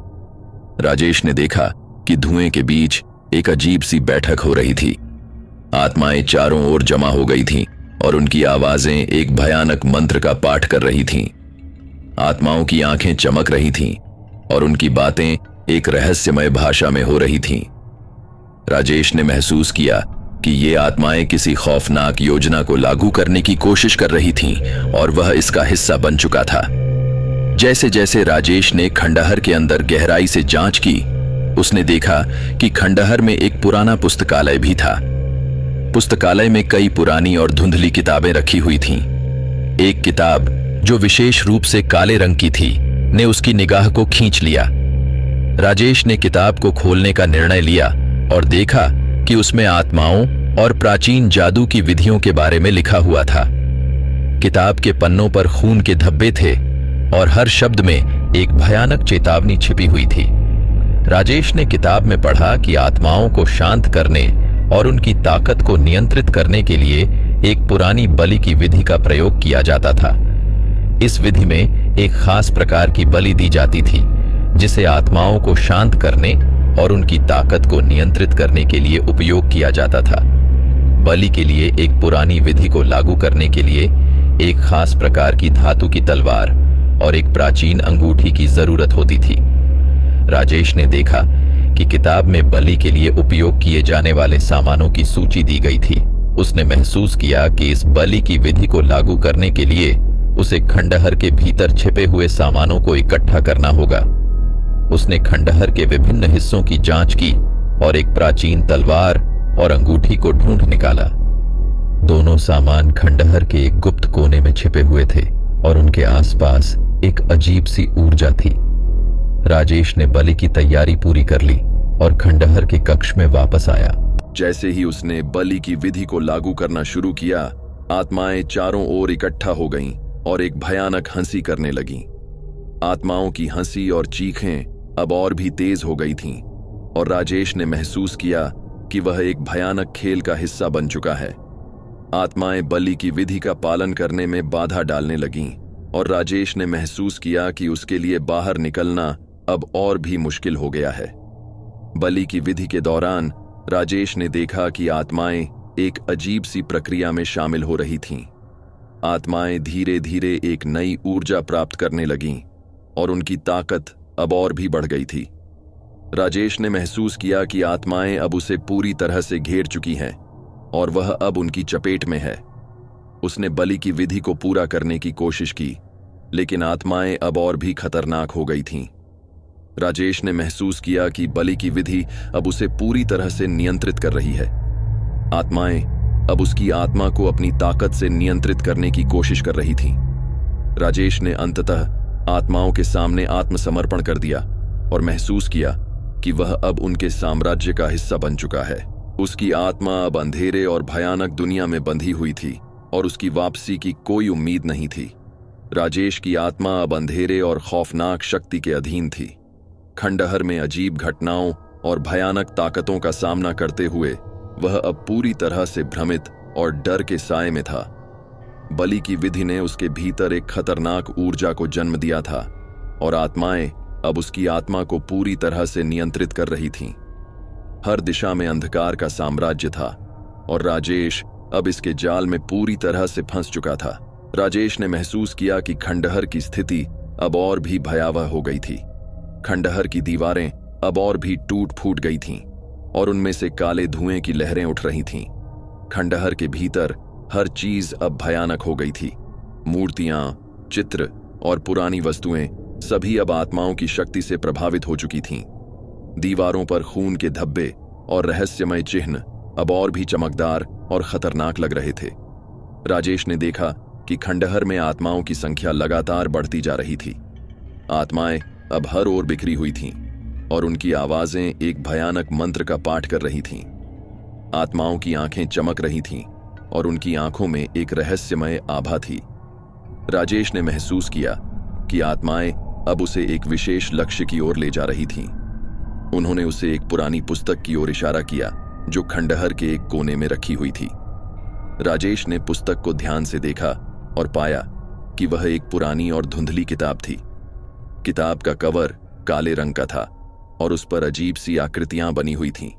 राजेश ने देखा कि धुएं के बीच एक अजीब सी बैठक हो रही थी। आत्माएं चारों ओर जमा हो गई थीं और उनकी आवाजें एक भयानक मंत्र का पाठ कर रही थीं। आत्माओं की आंखें चमक रही थीं और उनकी बातें एक रहस्यमय भाषा में हो रही थीं। राजेश ने महसूस किया कि ये आत्माएं किसी खौफनाक योजना को लागू करने की कोशिश कर रही थीं और वह इसका हिस्सा बन चुका था। जैसे जैसे राजेश ने खंडहर के अंदर गहराई से जांच की, उसने देखा कि खंडहर में एक पुराना पुस्तकालय भी था। पुस्तकालय में कई पुरानी और धुंधली किताबें रखी हुई थीं। एक किताब जो विशेष रूप से काले रंग की थी ने उसकी निगाह को खींच लिया। राजेश ने किताब को खोलने का निर्णय लिया और देखा कि उसमें आत्माओं और प्राचीन जादू की विधियों के बारे में लिखा हुआ था। किताब के पन्नों पर खून के धब्बे थे और हर शब्द में एक भयानक चेतावनी छिपी हुई थी। राजेश ने किताब में पढ़ा कि आत्माओं को शांत करने और उनकी ताकत को नियंत्रित करने के लिए एक पुरानी बलि की विधि का प्रयोग किया जाता था। इस विधि में एक खास प्रकार की बलि दी जाती थी जिसे आत्माओं को शांत करने और उनकी ताकत को नियंत्रित करने के लिए उपयोग किया जाता था। बलि के लिए एक पुरानी विधि को लागू करने के लिए एक खास प्रकार की धातु की तलवार और एक प्राचीन अंगूठी की जरूरत होती थी। राजेश ने देखा कि किताब में बलि के लिए उपयोग किए जाने वाले सामानों की सूची दी गई थी। उसने महसूस किया कि इस बलि की विधि को लागू करने के लिए उसे खंडहर के भीतर छिपे हुए सामानों को इकट्ठा करना होगा। उसने खंडहर के विभिन्न हिस्सों की जांच की और एक प्राचीन तलवार और अंगूठी को ढूंढ निकाला। दोनों सामान खंडहर के एक गुप्त कोने में छिपे हुए थे और उनके आसपास एक अजीब सी ऊर्जा थी। राजेश ने बलि की तैयारी पूरी कर ली और खंडहर के कक्ष में वापस आया। जैसे ही उसने बलि की विधि को लागू करना शुरू किया, आत्माएं चारों ओर इकट्ठा हो गईं और एक भयानक हंसी करने लगीं। आत्माओं की हंसी और चीखें अब और भी तेज हो गई थीं और राजेश ने महसूस किया कि वह एक भयानक खेल का हिस्सा बन चुका है। आत्माएं बलि की विधि का पालन करने में बाधा डालने लगीं और राजेश ने महसूस किया कि उसके लिए बाहर निकलना अब और भी मुश्किल हो गया है। बलि की विधि के दौरान राजेश ने देखा कि आत्माएं एक अजीब सी प्रक्रिया में शामिल हो रही थीं। आत्माएं धीरे धीरे एक नई ऊर्जा प्राप्त करने लगीं और उनकी ताकत अब और भी बढ़ गई थी। राजेश ने महसूस किया कि आत्माएं अब उसे पूरी तरह से घेर चुकी हैं और वह अब उनकी चपेट में है। उसने बलि की विधि को पूरा करने की कोशिश की, लेकिन आत्माएं अब और भी खतरनाक हो गई थीं। राजेश ने महसूस किया कि बलि की विधि अब उसे पूरी तरह से नियंत्रित कर रही है। आत्माएं अब उसकी आत्मा को अपनी ताकत से नियंत्रित करने की कोशिश कर रही थीं। राजेश ने अंततः आत्माओं के सामने आत्मसमर्पण कर दिया और महसूस किया कि वह अब उनके साम्राज्य का हिस्सा बन चुका है। उसकी आत्मा अब अंधेरे और भयानक दुनिया में बंधी हुई थी और उसकी वापसी की कोई उम्मीद नहीं थी। राजेश की आत्मा अब अंधेरे और खौफनाक शक्ति के अधीन थी। खंडहर में अजीब घटनाओं और भयानक ताकतों का सामना करते हुए वह अब पूरी तरह से भ्रमित और डर के साए में था। बलि की विधि ने उसके भीतर एक खतरनाक ऊर्जा को जन्म दिया था और आत्माएं अब उसकी आत्मा को पूरी तरह से नियंत्रित कर रही थीं। हर दिशा में अंधकार का साम्राज्य था और राजेश अब इसके जाल में पूरी तरह से फंस चुका था। राजेश ने महसूस किया कि खंडहर की स्थिति अब और भी भयावह हो गई थी। खंडहर की दीवारें अब और भी टूट फूट गई थीं और उनमें से काले धुएं की लहरें उठ रही थीं। खंडहर के भीतर हर चीज अब भयानक हो गई थी। मूर्तियां, चित्र और पुरानी वस्तुएं सभी अब आत्माओं की शक्ति से प्रभावित हो चुकी थीं। दीवारों पर खून के धब्बे और रहस्यमय चिन्ह अब और भी चमकदार और खतरनाक लग रहे थे। राजेश ने देखा कि खंडहर में आत्माओं की संख्या लगातार बढ़ती जा रही थी। आत्माएं अब हर ओर बिखरी हुई थीं और उनकी आवाजें एक भयानक मंत्र का पाठ कर रही थीं। आत्माओं की आंखें चमक रही थीं और उनकी आंखों में एक रहस्यमय आभा थी। राजेश ने महसूस किया कि आत्माएं अब उसे एक विशेष लक्ष्य की ओर ले जा रही थीं। उन्होंने उसे एक पुरानी पुस्तक की ओर इशारा किया जो खंडहर के एक कोने में रखी हुई थी। राजेश ने पुस्तक को ध्यान से देखा और पाया कि वह एक पुरानी और धुंधली किताब थी। किताब का कवर काले रंग का था और उस पर अजीब सी आकृतियां बनी हुई थीं।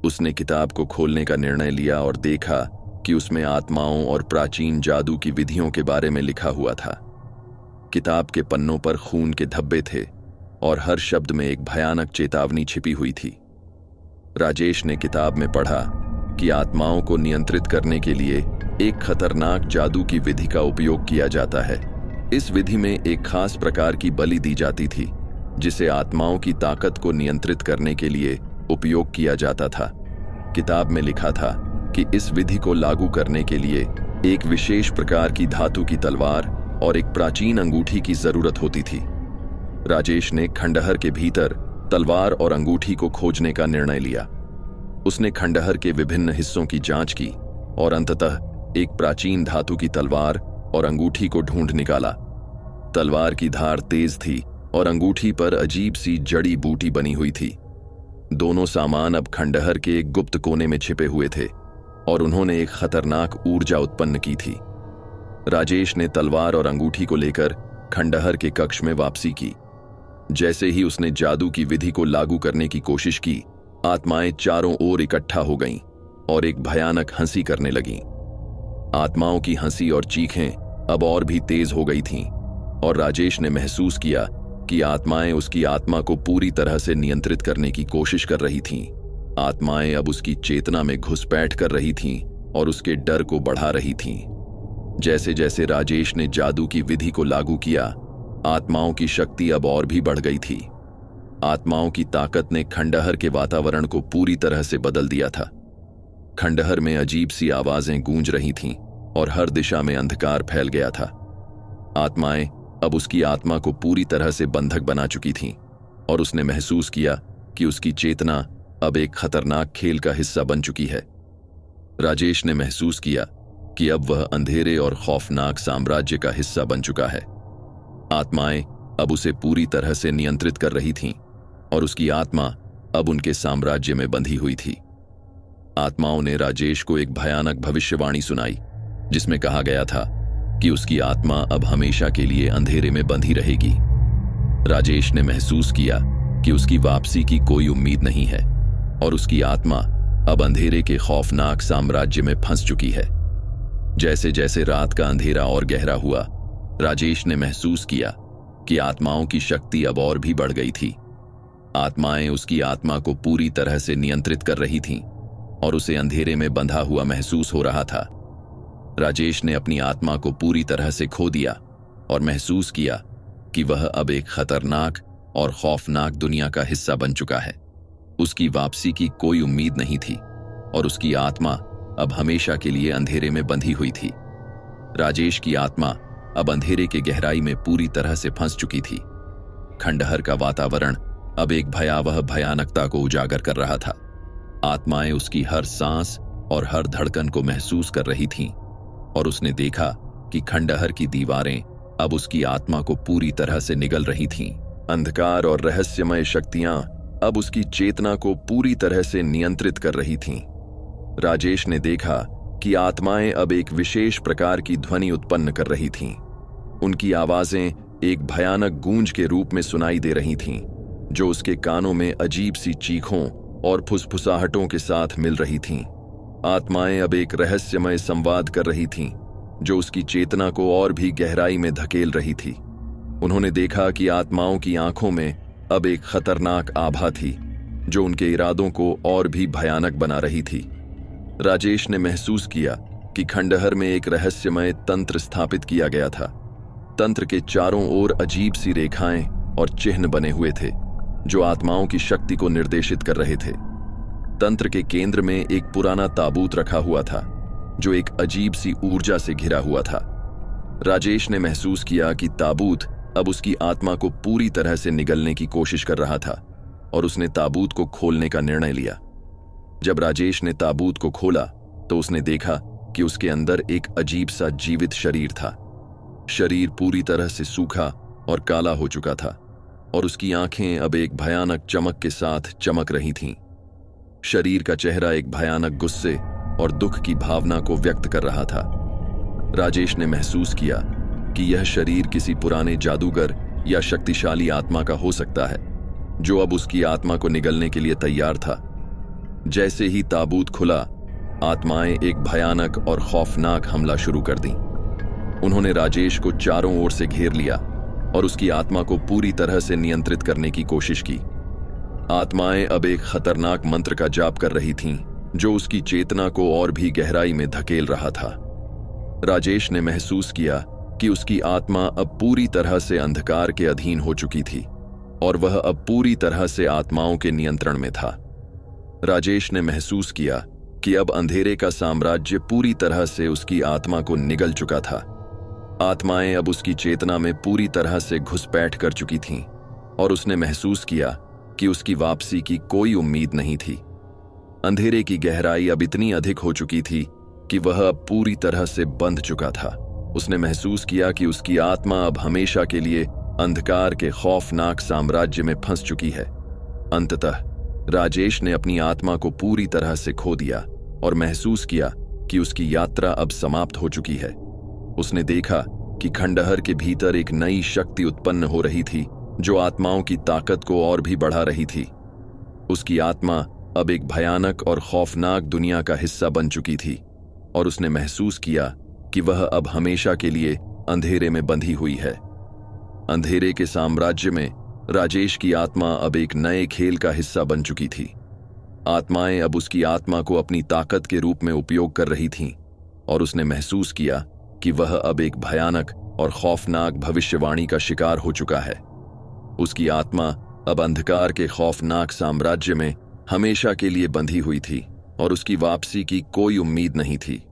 उसने किताब को खोलने का निर्णय लिया और देखा कि उसमें आत्माओं और प्राचीन जादू की विधियों के बारे में लिखा हुआ था। किताब के पन्नों पर खून के धब्बे थे और हर शब्द में एक भयानक चेतावनी छिपी हुई थी। राजेश ने किताब में पढ़ा कि आत्माओं को नियंत्रित करने के लिए एक खतरनाक जादू की विधि का उपयोग किया जाता है। इस विधि में एक खास प्रकार की बलि दी जाती थी जिसे आत्माओं की ताकत को नियंत्रित करने के लिए उपयोग किया जाता था। किताब में लिखा था कि इस विधि को लागू करने के लिए एक विशेष प्रकार की धातु की तलवार और एक प्राचीन अंगूठी की जरूरत होती थी। राजेश ने खंडहर के भीतर तलवार और अंगूठी को खोजने का निर्णय लिया। उसने खंडहर के विभिन्न हिस्सों की जांच की और अंततः एक प्राचीन धातु की तलवार और अंगूठी को ढूंढ निकाला। तलवार की धार तेज थी और अंगूठी पर अजीब सी जड़ी बूटी बनी हुई थी। दोनों सामान अब खंडहर के एक गुप्त कोने में छिपे हुए थे और उन्होंने एक खतरनाक ऊर्जा उत्पन्न की थी। राजेश ने तलवार और अंगूठी को लेकर खंडहर के कक्ष में वापसी की। जैसे ही उसने जादू की विधि को लागू करने की कोशिश की, आत्माएं चारों ओर इकट्ठा हो गईं और एक भयानक हंसी करने लगीं। आत्माओं की हंसी और चीखें अब और भी तेज हो गई थीं और राजेश ने महसूस किया कि आत्माएं उसकी आत्मा को पूरी तरह से नियंत्रित करने की कोशिश कर रही थीं। आत्माएं अब उसकी चेतना में घुसपैठ कर रही थीं और उसके डर को बढ़ा रही थीं। जैसे जैसे राजेश ने जादू की विधि को लागू किया, आत्माओं की शक्ति अब और भी बढ़ गई थी। आत्माओं की ताकत ने खंडहर के वातावरण को पूरी तरह से बदल दिया था। खंडहर में अजीब सी आवाजें गूंज रही थीं और हर दिशा में अंधकार फैल गया था। आत्माएं अब उसकी आत्मा को पूरी तरह से बंधक बना चुकी थीं और उसने महसूस किया कि उसकी चेतना अब एक खतरनाक खेल का हिस्सा बन चुकी है। राजेश ने महसूस किया कि अब वह अंधेरे और खौफनाक साम्राज्य का हिस्सा बन चुका है। आत्माएं अब उसे पूरी तरह से नियंत्रित कर रही थीं और उसकी आत्मा अब उनके साम्राज्य में बंधी हुई थी। आत्माओं ने राजेश को एक भयानक भविष्यवाणी सुनाई जिसमें कहा गया था कि उसकी आत्मा अब हमेशा के लिए अंधेरे में बंधी रहेगी। राजेश ने महसूस किया कि उसकी वापसी की कोई उम्मीद नहीं है और उसकी आत्मा अब अंधेरे के खौफनाक साम्राज्य में फंस चुकी है। जैसे जैसे रात का अंधेरा और गहरा हुआ, राजेश ने महसूस किया कि आत्माओं की शक्ति अब और भी बढ़ गई थी। आत्माएं उसकी आत्मा को पूरी तरह से नियंत्रित कर रही थीं और उसे अंधेरे में बंधा हुआ महसूस हो रहा था। राजेश ने अपनी आत्मा को पूरी तरह से खो दिया और महसूस किया कि वह अब एक खतरनाक और खौफनाक दुनिया का हिस्सा बन चुका है। उसकी वापसी की कोई उम्मीद नहीं थी और उसकी आत्मा अब हमेशा के लिए अंधेरे में बंधी हुई थी। राजेश की आत्मा अब अंधेरे के गहराई में पूरी तरह से फंस चुकी थी। खंडहर का वातावरण अब एक भयावह भयानकता को उजागर कर रहा था। आत्माएं उसकी हर सांस और हर धड़कन को महसूस कर रही थीं, और उसने देखा कि खंडहर की दीवारें अब उसकी आत्मा को पूरी तरह से निगल रही थीं। अंधकार और रहस्यमय शक्तियां अब उसकी चेतना को पूरी तरह से नियंत्रित कर रही थीं। राजेश ने देखा कि आत्माएं अब एक विशेष प्रकार की ध्वनि उत्पन्न कर रही थीं। उनकी आवाजें एक भयानक गूंज के रूप में सुनाई दे रही थीं, जो उसके कानों में अजीब सी चीखों और फुसफुसाहटों के साथ मिल रही थीं। आत्माएं अब एक रहस्यमय संवाद कर रही थीं, जो उसकी चेतना को और भी गहराई में धकेल रही थी। उन्होंने देखा कि आत्माओं की आंखों में अब एक खतरनाक आभा थी, जो उनके इरादों को और भी भयानक बना रही थी। राजेश ने महसूस किया कि खंडहर में एक रहस्यमय तंत्र स्थापित किया गया था। तंत्र के चारों ओर अजीब सी रेखाएं और चिन्ह बने हुए थे, जो आत्माओं की शक्ति को निर्देशित कर रहे थे। तंत्र के केंद्र में एक पुराना ताबूत रखा हुआ था, जो एक अजीब सी ऊर्जा से घिरा हुआ था। राजेश ने महसूस किया कि ताबूत अब उसकी आत्मा को पूरी तरह से निगलने की कोशिश कर रहा था, और उसने ताबूत को खोलने का निर्णय लिया। जब राजेश ने ताबूत को खोला तो उसने देखा कि उसके अंदर एक अजीब सा जीवित शरीर था। शरीर पूरी तरह से सूखा और काला हो चुका था, और उसकी आंखें अब एक भयानक चमक के साथ चमक रही थीं। शरीर का चेहरा एक भयानक गुस्से और दुख की भावना को व्यक्त कर रहा था। राजेश ने महसूस किया कि यह शरीर किसी पुराने जादूगर या शक्तिशाली आत्मा का हो सकता है, जो अब उसकी आत्मा को निगलने के लिए तैयार था। जैसे ही ताबूत खुला, आत्माएं एक भयानक और खौफनाक हमला शुरू कर दी। उन्होंने राजेश को चारों ओर से घेर लिया और उसकी आत्मा को पूरी तरह से नियंत्रित करने की कोशिश की। आत्माएं अब एक खतरनाक मंत्र का जाप कर रही थीं, जो उसकी चेतना को और भी गहराई में धकेल रहा था। राजेश ने महसूस किया कि उसकी आत्मा अब पूरी तरह से अंधकार के अधीन हो चुकी थी, और वह अब पूरी तरह से आत्माओं के नियंत्रण में था। राजेश ने महसूस किया कि अब अंधेरे का साम्राज्य पूरी तरह से उसकी आत्मा को निगल चुका था। आत्माएं अब उसकी चेतना में पूरी तरह से घुसपैठ कर चुकी थीं, और उसने महसूस किया कि उसकी वापसी की कोई उम्मीद नहीं थी। अंधेरे की गहराई अब इतनी अधिक हो चुकी थी कि वह अब पूरी तरह से बंध चुका था। उसने महसूस किया कि उसकी आत्मा अब हमेशा के लिए अंधकार के खौफनाक साम्राज्य में फंस चुकी है। अंततः राजेश ने अपनी आत्मा को पूरी तरह से खो दिया और महसूस किया कि उसकी यात्रा अब समाप्त हो चुकी है। उसने देखा कि खंडहर के भीतर एक नई शक्ति उत्पन्न हो रही थी, जो आत्माओं की ताकत को और भी बढ़ा रही थी। उसकी आत्मा अब एक भयानक और खौफनाक दुनिया का हिस्सा बन चुकी थी, और उसने महसूस किया कि वह अब हमेशा के लिए अंधेरे में बंधी हुई है। अंधेरे के साम्राज्य में राजेश की आत्मा अब एक नए खेल का हिस्सा बन चुकी थी। आत्माएं अब उसकी आत्मा को अपनी ताकत के रूप में उपयोग कर रही थीं, और उसने महसूस किया कि वह अब एक भयानक और खौफनाक भविष्यवाणी का शिकार हो चुका है। उसकी आत्मा अब अंधकार के खौफनाक साम्राज्य में हमेशा के लिए बंधी हुई थी, और उसकी वापसी की कोई उम्मीद नहीं थी।